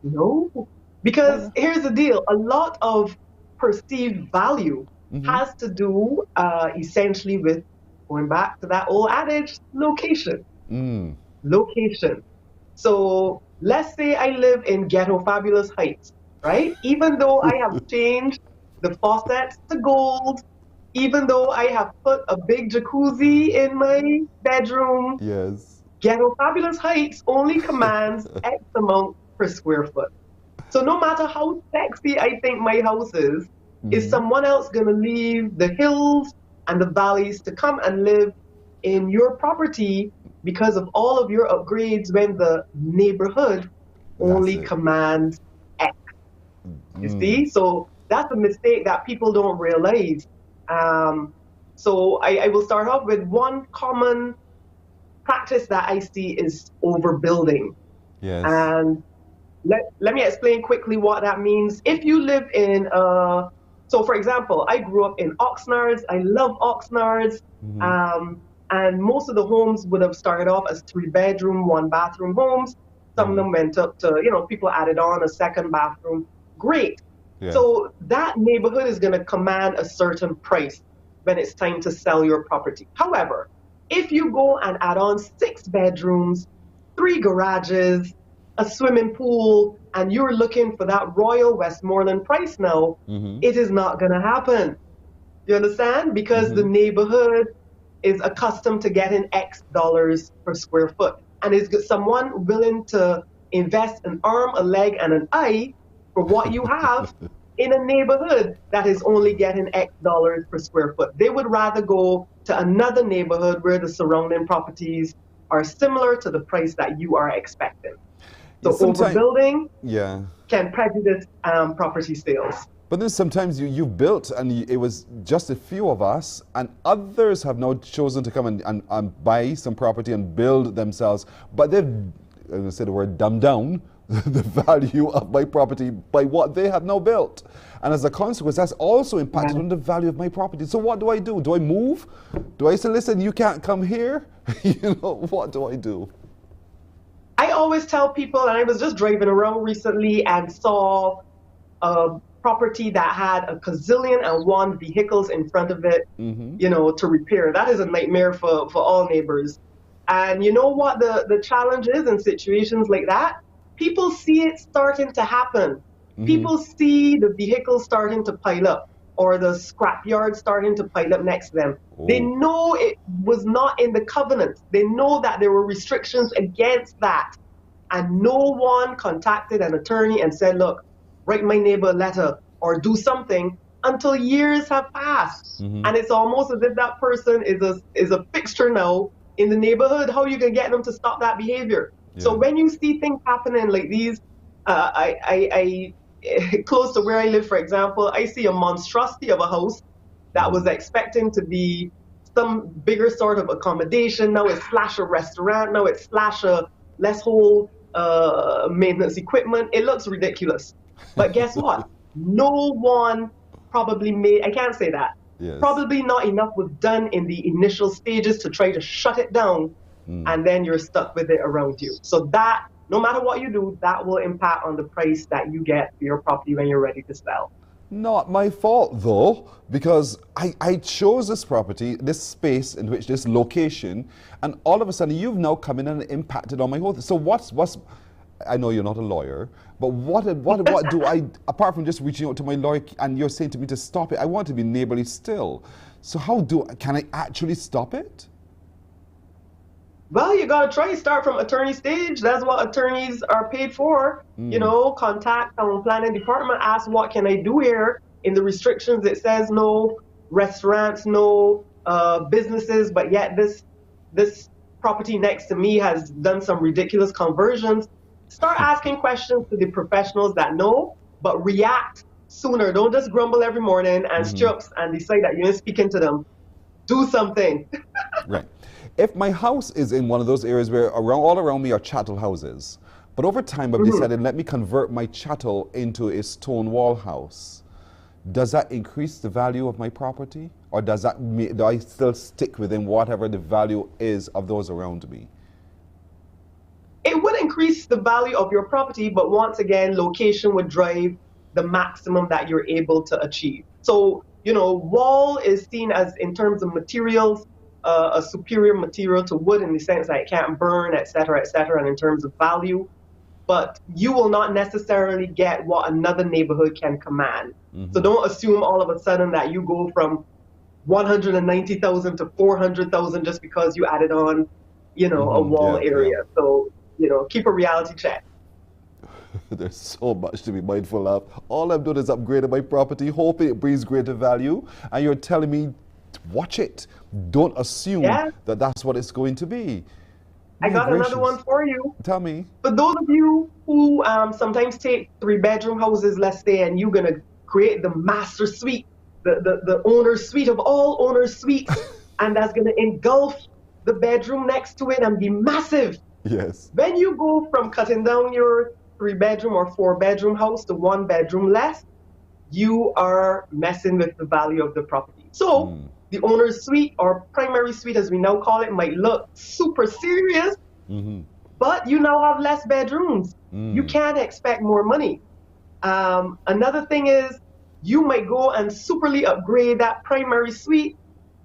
No, because here's the deal. A lot of perceived value has to do essentially with, going back to that old adage, location. Location. So let's say I live in Ghetto Fabulous Heights, right? Even though I have changed the faucets to gold, even though I have put a big jacuzzi in my bedroom, Ghetto Fabulous Heights only commands X amount per square foot. So no matter how sexy I think my house is someone else going to leave the hills and the valleys to come and live in your property because of all of your upgrades when the neighborhood only commands X. You see? So that's a mistake that people don't realize. So I will start off with one common practice that I see is overbuilding. And let me explain quickly what that means. If you live in so for example, I grew up in Oxnards. I love Oxnards. And most of the homes would have started off as 3-bedroom, 1-bathroom homes. Some of them went up to, you know, people added on a 2nd bathroom. Great. So that neighborhood is going to command a certain price when it's time to sell your property. However, if you go and add on 6 bedrooms, 3 garages, a swimming pool, and you're looking for that Royal Westmoreland price now, it is not going to happen. You understand? Because the neighborhood is accustomed to getting X dollars per square foot. And is someone willing to invest an arm, a leg, and an eye for what you have in a neighborhood that is only getting X dollars per square foot? They would rather go to another neighborhood where the surrounding properties are similar to the price that you are expecting. So overbuilding can prejudice property sales.
But then sometimes you've built and it was just a few of us, and others have now chosen to come and buy some property and build themselves. But they've, I'm going to say the word, dumbed down the value of my property by what they have now built. And as a consequence, that's also impacted on the value of my property. So what do I do? Do I move? Do I say, listen, you can't come here? You know, what do I do?
I always tell people, and I was just driving around recently and saw a property that had a gazillion and one vehicles in front of it, you know, to repair. That is a nightmare for all neighbors. And you know what the challenge is in situations like that? People see it starting to happen. People see the vehicles starting to pile up, or the scrapyard starting to pile up next to them. They know it was not in the covenant. They know that there were restrictions against that. And no one contacted an attorney and said, look, write my neighbor a letter or do something until years have passed. And it's almost as if that person is a fixture now in the neighborhood. How you can get them to stop that behavior? So when you see things happening like these, I close to where I live, for example, I see a monstrosity of a house that was expecting to be some bigger sort of accommodation. Now it's slash a restaurant. Now it's slash a let's hold maintenance equipment. It looks ridiculous. But guess what? No one probably made, I can't say that. Probably not enough was done in the initial stages to try to shut it down, and then you're stuck with it around you. So that, no matter what you do, that will impact on the price that you get for your property when you're ready to sell.
Not my fault though, because I chose this property, this space in which this location, and all of a sudden you've now come in and impacted on my whole thing. So what's I know you're not a lawyer, but what do I, apart from just reaching out to my lawyer and you're saying to me to stop it, I want to be neighborly still. So can I actually stop it?
Well, you got to try to start from attorney stage. That's what attorneys are paid for. You know, contact our planning department, ask what can I do here. In the restrictions, it says no restaurants, no businesses, but yet this property next to me has done some ridiculous conversions. Start asking questions to the professionals that know, but react sooner. Don't just grumble every morning and strokes and decide that you're speaking to them. Do something.
Right. If my house is in one of those areas where all around me are chattel houses, but over time I've decided, let me convert my chattel into a stone wall house, does that increase the value of my property? Or do I still stick within whatever the value is of those around me?
It would increase the value of your property, but once again, location would drive the maximum that you're able to achieve. So, you know, wall is seen as, in terms of materials, a superior material to wood in the sense that it can't burn, et cetera, and in terms of value. But you will not necessarily get what another neighborhood can command. So don't assume all of a sudden that you go from 190,000 to 400,000 just because you added on, you know, a wall area. So, you know, keep a reality check.
There's so much to be mindful of. All I'm doing is upgrading my property, hoping it brings greater value, and you're telling me to watch it. Don't assume that that's what it's going to be.
I got another one for you.
Tell me.
For those of you who sometimes take 3-bedroom houses, let's say, and you're going to create the master suite, the owner's suite of all owner's suites, and that's going to engulf the bedroom next to it and be massive.
Yes.
When you go from cutting down your 3-bedroom or 4-bedroom house to 1-bedroom less, you are messing with the value of the property. So the owner's suite, or primary suite as we now call it, might look super serious, but you now have less bedrooms. You can't expect more money. Another thing is, you might go and superly upgrade that primary suite,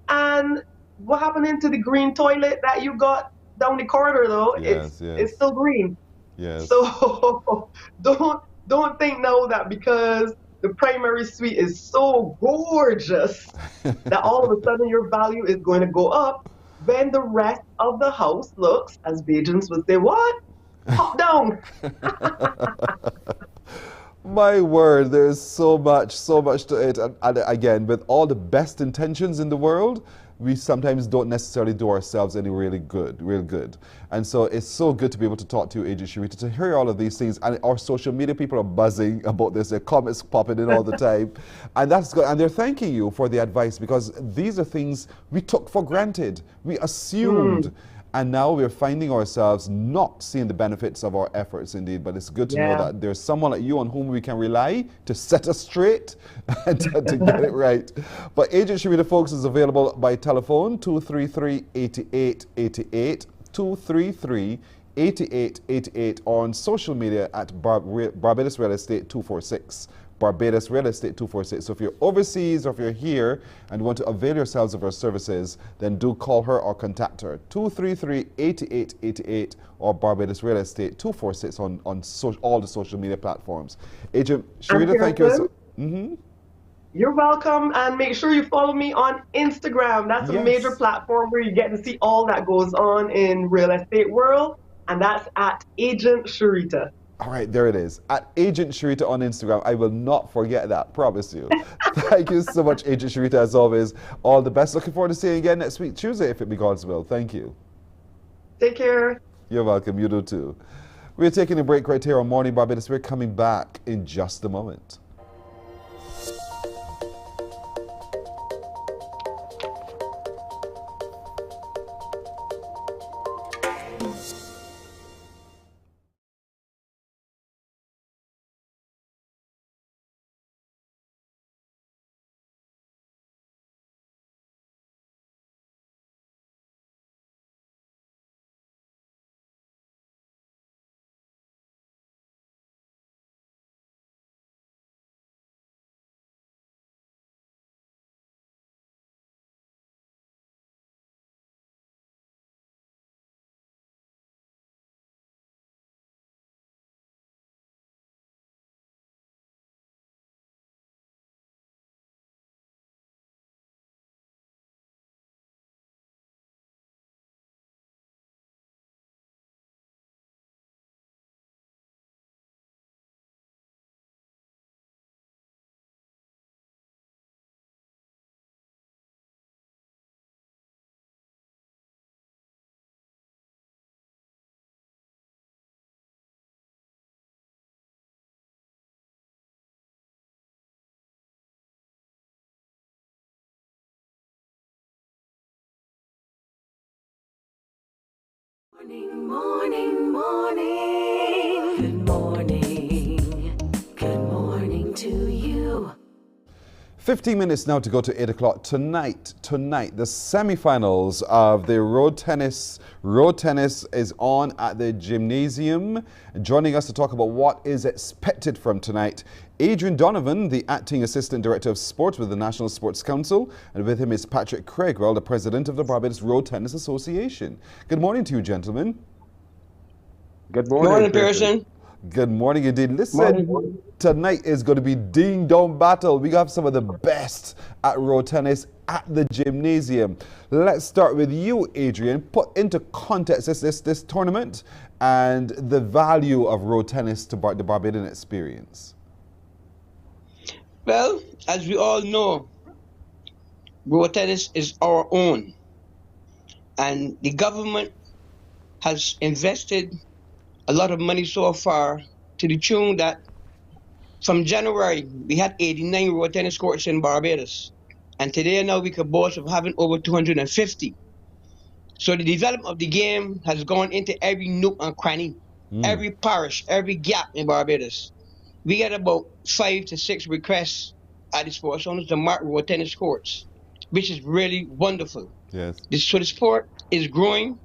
and what happened to the green toilet that you got down the corridor though? It's still green.
Yes.
So don't think now that because the primary suite is so gorgeous that all of a sudden your value is going to go up when the rest of the house looks, as Bajans would say, what? Top down.
My word, there's so much to it. And again, with all the best intentions in the world, we sometimes don't necessarily do ourselves any real good. And so it's so good to be able to talk to you, Agent Sharita, to hear all of these things. And our social media people are buzzing about this. Their comments popping in all the time. And that's good. And they're thanking you for the advice, because these are things we took for granted. We assumed. And now we're finding ourselves not seeing the benefits of our efforts, indeed. But it's good to know that there's someone like you on whom we can rely to set us straight and to get it right. But Agent Sharita, folks, is available by telephone, 233-8888, 233-8888, or on social media at Barbados Real Estate 246. Barbados Real Estate 246. So if you're overseas or if you're here and want to avail yourselves of her services, then do call her or contact her. 233-8888 or Barbados Real Estate 246 on all the social media platforms. Agent Sharita, thank you.
You're welcome, and make sure you follow me on Instagram. That's a major platform where you get to see all that goes on in real estate world, and that's at Agent Sharita.
All right, there it is. At Agent Sharita on Instagram. I will not forget that, promise you. Thank you so much, Agent Sharita, as always. All the best. Looking forward to seeing you again next week, Tuesday, if it be God's will. Thank you.
Take care.
You're welcome. You do too. We're taking a break right here on Morning Barbados. We're coming back in just a moment.
Morning, morning, morning. Good morning. Good morning to you.
15 minutes now to go to 8 o'clock. Tonight, the semifinals of the road tennis. Road tennis is on at the gymnasium. Joining us to talk about what is expected from tonight, Adrian Donovan, the Acting Assistant Director of Sports with the National Sports Council, and with him is Patrick Craigwell, the President of the Barbados Road Tennis Association. Good morning to you, gentlemen.
Good morning, Pearson.
Good morning indeed. Listen, tonight is going to be ding-dong battle. We have some of the best at road tennis at the gymnasium. Let's start with you, Adrian. Put into context this tournament and the value of road tennis to the Barbadian experience.
Well, as we all know, road tennis is our own. And the government has invested a lot of money so far to the tune that from January, we had 89 road tennis courts in Barbados. And today now we can boast of having over 250. So the development of the game has gone into every nook and cranny, every parish, every gap in Barbados. We get about 5 to 6 requests at the sports owners to mark road tennis courts, which is really wonderful.
Yes.
So the sport is growing.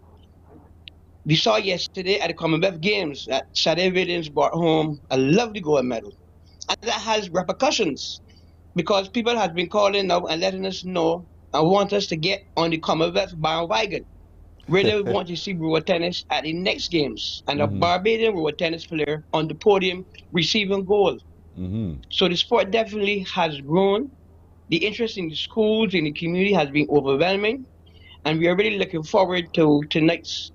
We saw yesterday at the Commonwealth Games that Sadie Williams brought home a lovely gold medal. And that has repercussions because people have been calling now and letting us know and want us to get on the Commonwealth bandwagon. Really want to see road tennis at the next games and a Barbadian road tennis player on the podium receiving gold. So the sport definitely has grown. The interest in the schools, in the community has been overwhelming. And we are really looking forward to tonight's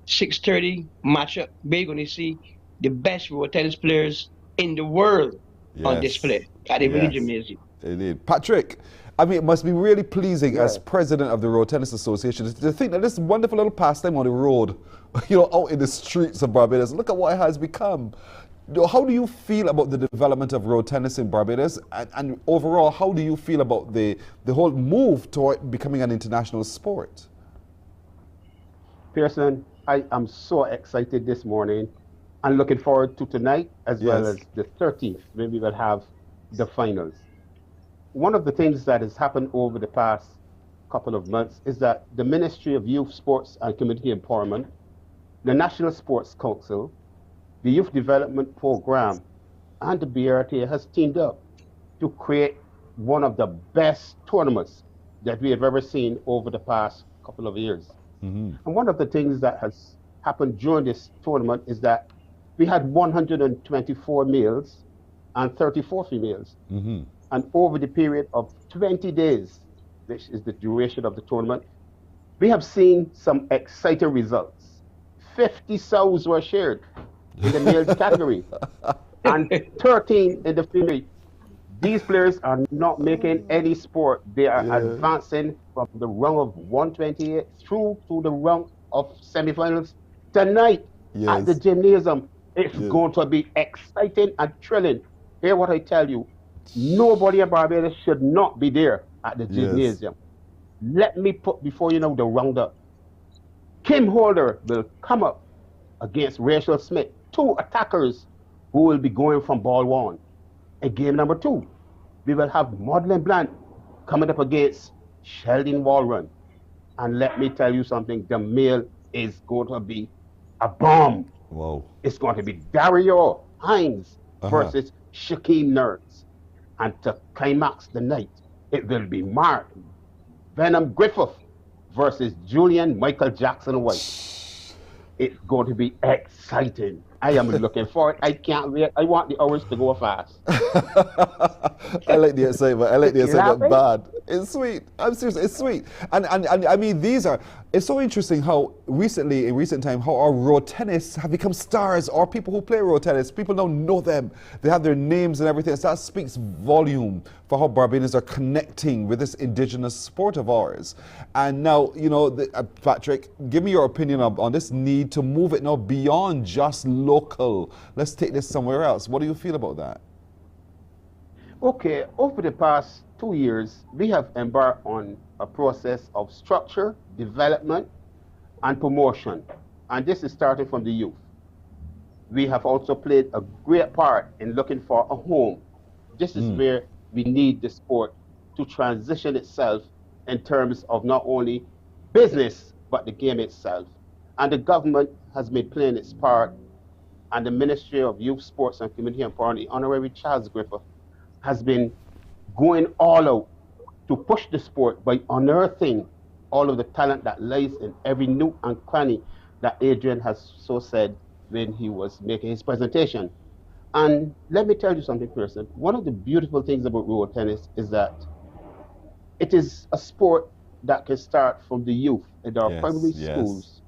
6:30 matchup. We're going to see the best road tennis players in the world on display at the gymnasium.
Indeed. Patrick, I mean, it must be really pleasing as president of the Road Tennis Association to think that this wonderful little pastime on the road, out in the streets of Barbados, look at what it has become. How do you feel about the development of road tennis in Barbados? And overall, how do you feel about the whole move toward becoming an international sport?
Pearson, I am so excited this morning and looking forward to tonight as well as the 13th, when we will have the finals. One of the things that has happened over the past couple of months is that the Ministry of Youth, Sports and Community Empowerment, the National Sports Council, the Youth Development Program, and the BRTA has teamed up to create one of the best tournaments that we have ever seen over the past couple of years. And one of the things that has happened during this tournament is that we had 124 males and 34 females. And over the period of 20 days, which is the duration of the tournament, we have seen some exciting results. 50 sows were shared. in the male category and 13 in the female. These players are not making any sport. They are advancing from the round of 128 through to the round of semifinals tonight at the gymnasium. It's going to be exciting and thrilling. Hear what I tell you. Nobody in Barbados should not be there at the gymnasium. Let me put before you know the roundup. Kim Holder will come up against Rachel Smith, two attackers who will be going from ball one. In game number 2, we will have Madeline Blunt coming up against Sheldon Walron. And let me tell you something, the male is going to be a bomb.
Wow.
It's going to be Dario Hines versus Shaquem Nerds. And to climax the night, it will be Mark Venom Griffith versus Julian Michael Jackson White. It's going to be exciting. I am looking for it. I can't wait. I want the hours to go fast.
I like the excitement. I like the excitement bad. It's sweet. I'm serious. It's sweet. And I mean, it's so interesting how in recent time, how our road tennis have become stars, or people who play road tennis. People now know them. They have their names and everything. So that speaks volume for how Barbadians are connecting with this indigenous sport of ours. And now, you know, Patrick, give me your opinion on this need to move it now beyond just local. Let's take this somewhere else. What do you feel about that?
Okay, over the past 2 years, we have embarked on a process of structure, development, and promotion. And this is starting from the youth. We have also played a great part in looking for a home. This is where we need the sport to transition itself in terms of not only business, but the game itself. And the government has been playing its part, and the Ministry of Youth, Sports and Community Empowerment, the Honorary Charles Griffith, has been going all out to push the sport by unearthing all of the talent that lies in every nook and cranny that Adrian has so said when he was making his presentation. And let me tell you something, person. One of the beautiful things about road tennis is that it is a sport that can start from the youth in our primary schools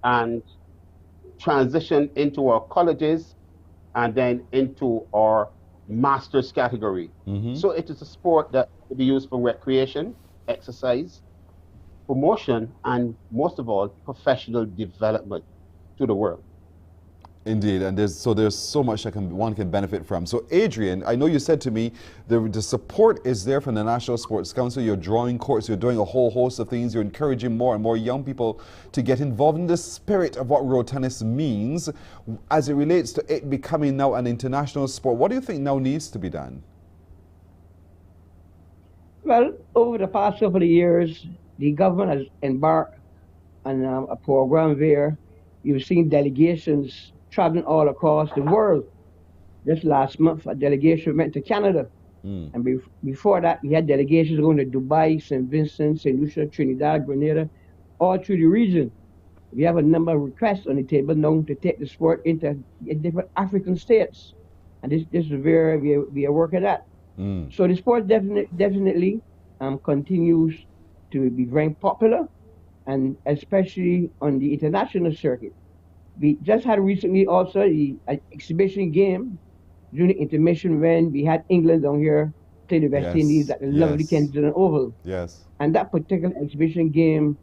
and transition into our colleges and then into our master's category. So it is a sport that can be used for recreation, exercise, promotion, and most of all, professional development to the world.
Indeed, and there's so much that one can benefit from. So Adrian, I know you said to me the support is there from the National Sports Council. You're drawing courts, you're doing a whole host of things. You're encouraging more and more young people to get involved in the spirit of what road tennis means as it relates to it becoming now an international sport. What do you think now needs to be done?
Well, over the past couple of years, the government has embarked on a program where you've seen delegations traveling all across the world. Just last month, a delegation went to Canada. And before that, we had delegations going to Dubai, St. Vincent, St. Lucia, Trinidad, Grenada, all through the region. We have a number of requests on the table now to take the sport into different African states. And this is where we are working at. So the sport definitely continues to be very popular, and especially on the international circuit. We just had recently also the exhibition game during the intermission when we had England down here play the West Indies at the lovely Kensington Oval. And that particular exhibition game,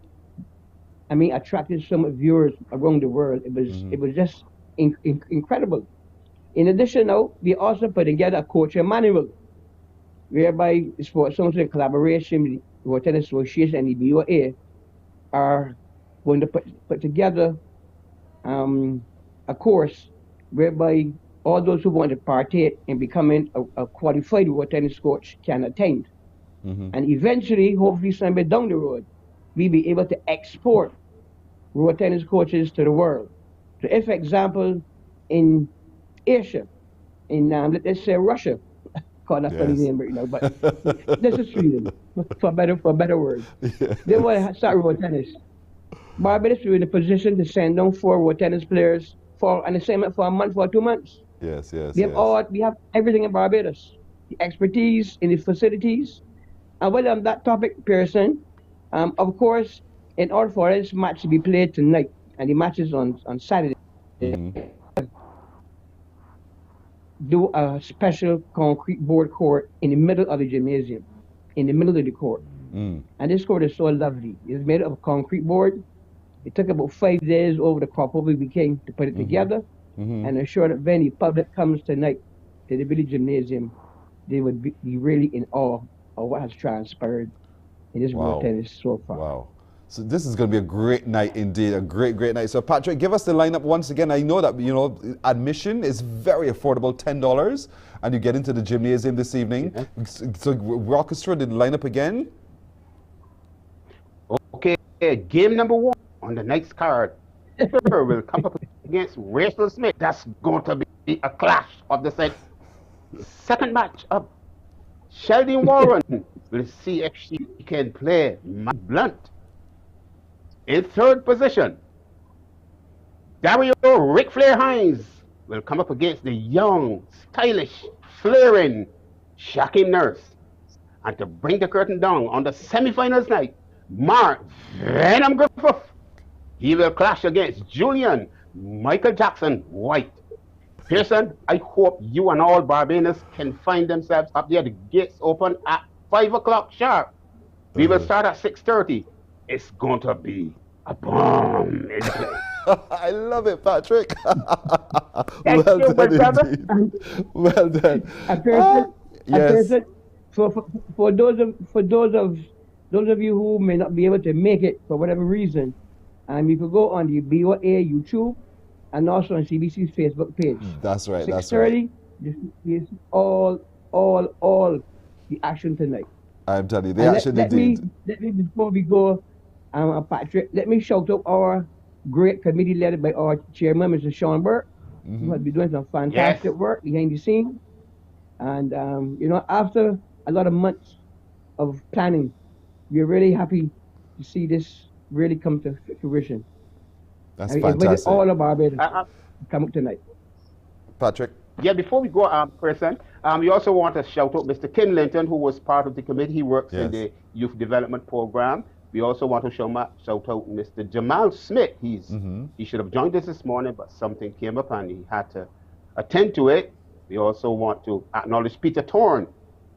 I mean, attracted so much viewers around the world. It was just incredible. In addition, now we also put together a coaching manual, whereby the Sports Council in collaboration with the Road Tennis Association and the BOA are going to put together a course whereby all those who want to partake in becoming a qualified road tennis coach can attend. And eventually, hopefully somewhere down the road, we'll be able to export road tennis coaches to the world. So if, for example, in Asia, in let's say Russia, call that funny name right now, but this is Sweden, for a better word. They want to start road tennis. Barbados is in a position to send down 4 road tennis players for an assignment for a month or 2 months. We have everything in Barbados, the expertise in the facilities. And while on that topic, Pearson, of course, in order for this match to be played tonight, and the match is on Saturday, do a special concrete board court in the middle of the gymnasium, in the middle of the court. And this court is so lovely. It's made of concrete board. It took about 5 days over the crop over weekend to put it together. And I'm sure that when the public comes tonight to the village gymnasium, they would be really in awe of what has transpired in this world tennis so far.
Wow. So this is going to be a great night indeed, a great, great night. So Patrick, give us the lineup once again. I know that, admission is very affordable, $10, and you get into the gymnasium this evening. So walk us through the lineup again.
Okay, game number 1 on the next card. Will come up against Rachel Smith. That's going to be a clash of the second match up. Sheldon Warren will see if she can play Matt Blunt. In third position, Dario Ric Flair Hines will come up against the young, stylish, flaring Shaquem Nurse. And to bring the curtain down on the semifinals night, Mark Venom Griffith. He will clash against Julian Michael Jackson White. Pearson, I hope you and all Barbados can find themselves up there. The gates open at 5 o'clock sharp. We will start at 6:30. It's going to be a bomb.
I love it, Patrick.
Thank you, my brother.
Well done.
Yes. For those of you who may not be able to make it for whatever reason, you can go on the BOA YouTube and also on CBC's Facebook page.
That's right.
6:30. This is all the action tonight.
I'm telling you, the action indeed.
Let me before we go, Patrick, let me shout out our great committee led by our chairman, Mr. Sean Burke, who has been doing some fantastic work behind the scenes. And after a lot of months of planning, we're really happy to see this really come to fruition.
That's
and
fantastic.
All of Barbados come up tonight.
Patrick?
Yeah, before we go, Person, we also want to shout out Mr. Kim Linton, who was part of the committee. He works in the Youth Development Program. We also want to shout out Mr. Jamal Smith. He should have joined us this morning, but something came up and he had to attend to it. We also want to acknowledge Peter Thorne.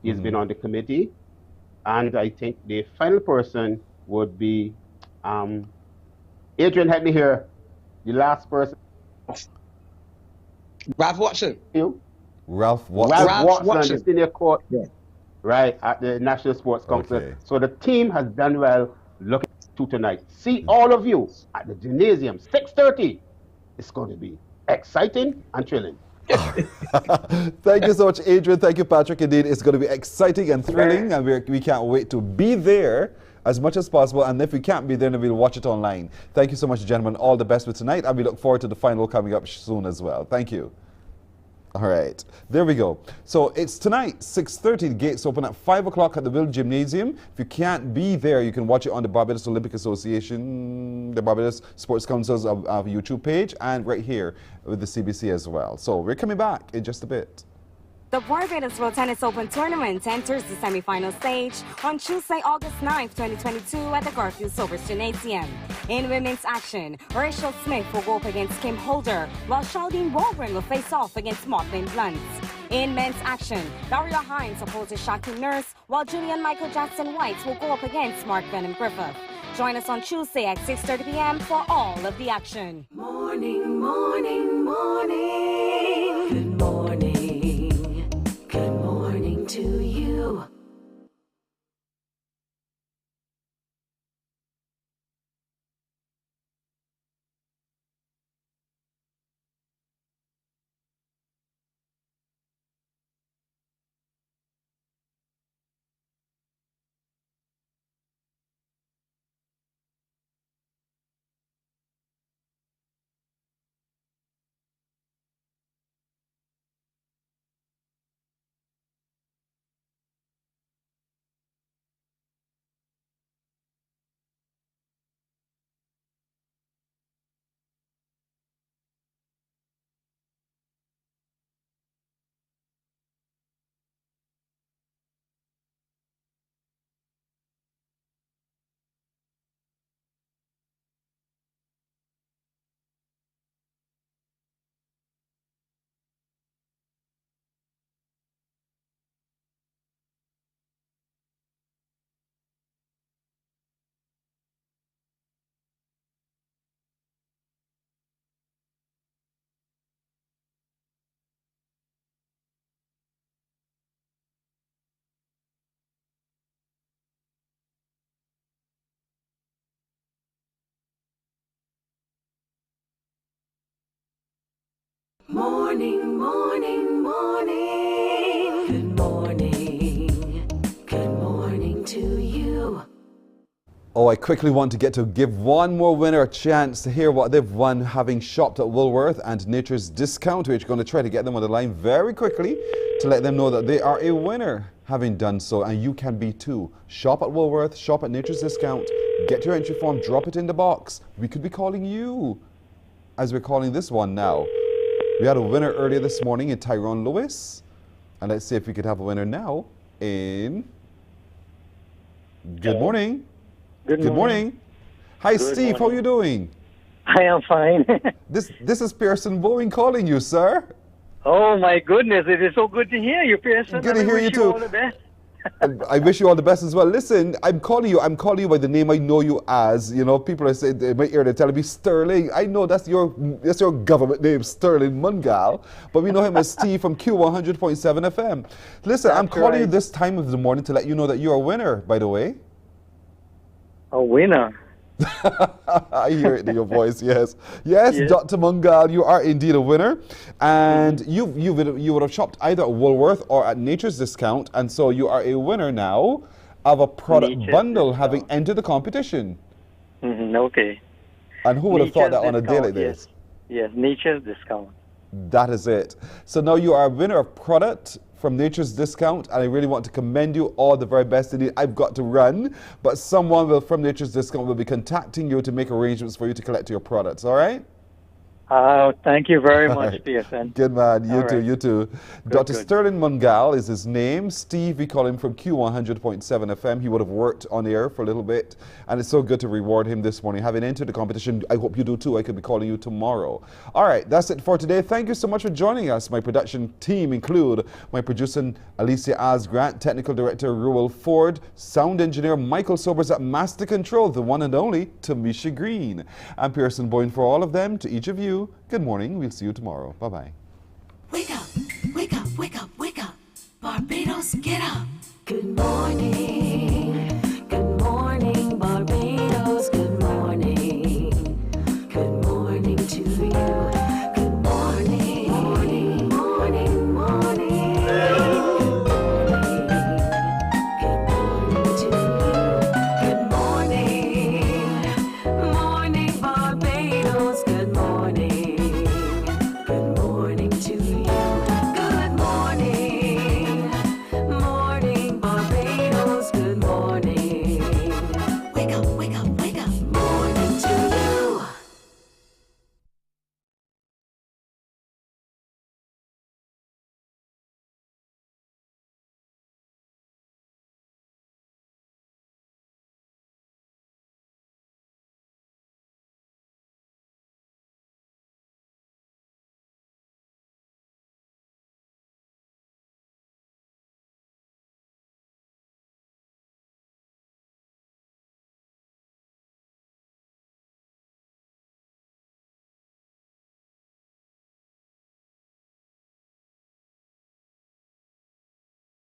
He's been on the committee. And I think the final person would be Adrian, help me here. The last person.
Ralph Watson.
Ralph Watson.
Ralph Watson, the senior court, right, at the National Sports Council.
Okay.
So the team has done well looking to tonight. See all of you at the gymnasium, 6:30. It's going to be exciting and thrilling.
Thank you so much, Adrian. Thank you, Patrick. Indeed, it's going to be exciting and thrilling, and we can't wait to be there as much as possible. And if we can't be there, then we'll watch it online. Thank you so much, gentlemen. All the best with tonight, and we look forward to the final coming up soon as well. Thank you. All right, there we go. So it's tonight, 6:30. The gates open at 5 o'clock at the Village Gymnasium. If you can't be there, you can watch it on the Barbados Olympic Association, the Barbados Sports Council's YouTube page, and right here with the CBC as well. So we're coming back in just a bit.
The Barbados World Tennis Open Tournament enters the semi-final stage on Tuesday, August 9th, 2022 at the Garfield Sobers Gymnasium. In women's action, Rachel Smith will go up against Kim Holder, while Sheldon Warren will face off against Martin Blunt. In men's action, Dario Hines opposes Shaquem Nurse, while Julian Michael Jackson White will go up against Mark Venom Griffith. Join us on Tuesday at 6:30 p.m. for all of the action.
Morning, morning, morning. Good morning. Good morning to you. Morning, morning, morning. Good morning. Good morning to you.
Oh, I quickly want to give one more winner a chance to hear what they've won having shopped at Woolworth and Nature's Discount. We're going to try to get them on the line very quickly to let them know that they are a winner having done so, and you can be too. Shop at Woolworth, shop at Nature's Discount, get your entry form, drop it in the box. We could be calling you as we're calling this one now. We had a winner earlier this morning in Tyrone Lewis, and let's see if we could have a winner now in... Good morning.
Good morning.
Hi,
Good
Steve.
morning.
How are you doing?
I am fine.
This is Pearson Bowen calling you, sir.
Oh my goodness, it is so good to hear you, Pearson.
Good to hear you too.
All the best.
I wish you all the best as well. Listen, I'm calling you by the name I know you as. You know, people are saying in my ear, they're telling me Sterling. I know that's your government name, Sterling Mungal, but we know him as Steve from Q100.7 FM. Listen, I'm calling you this time of the morning to let you know that you're a winner, by the way.
A winner.
I hear it in your voice, yes. Yes, Dr. Mungal, you are indeed a winner. And you would have shopped either at Woolworth or at Nature's Discount, and so you are a winner now of a product bundle having entered the competition.
Okay.
And who would have thought that on a day like this?
Yes, Nature's Discount.
That is it. So now you are a winner of product from Nature's Discount, and I really want to commend you all the very best indeed. I've got to run, but someone from Nature's Discount will be contacting you to make arrangements for you to collect your products, all right?
Thank you very much, Pearson.
Good man, you
All
too,
right.
you too.
Good,
Dr.
good.
Sterling Mungal is his name. Steve, we call him from Q100.7 FM. He would have worked on air for a little bit, and it's so good to reward him this morning. Having entered the competition, I hope you do too. I could be calling you tomorrow. All right, that's it for today. Thank you so much for joining us. My production team include my producer, Alicia Asgrant, technical director, Renewable Ford, sound engineer, Michael Sobers at Master Control, the one and only Tamisha Green. I'm Pearson Boyne for all of them. To each of you, good morning. We'll see you tomorrow. Bye-bye.
Wake up.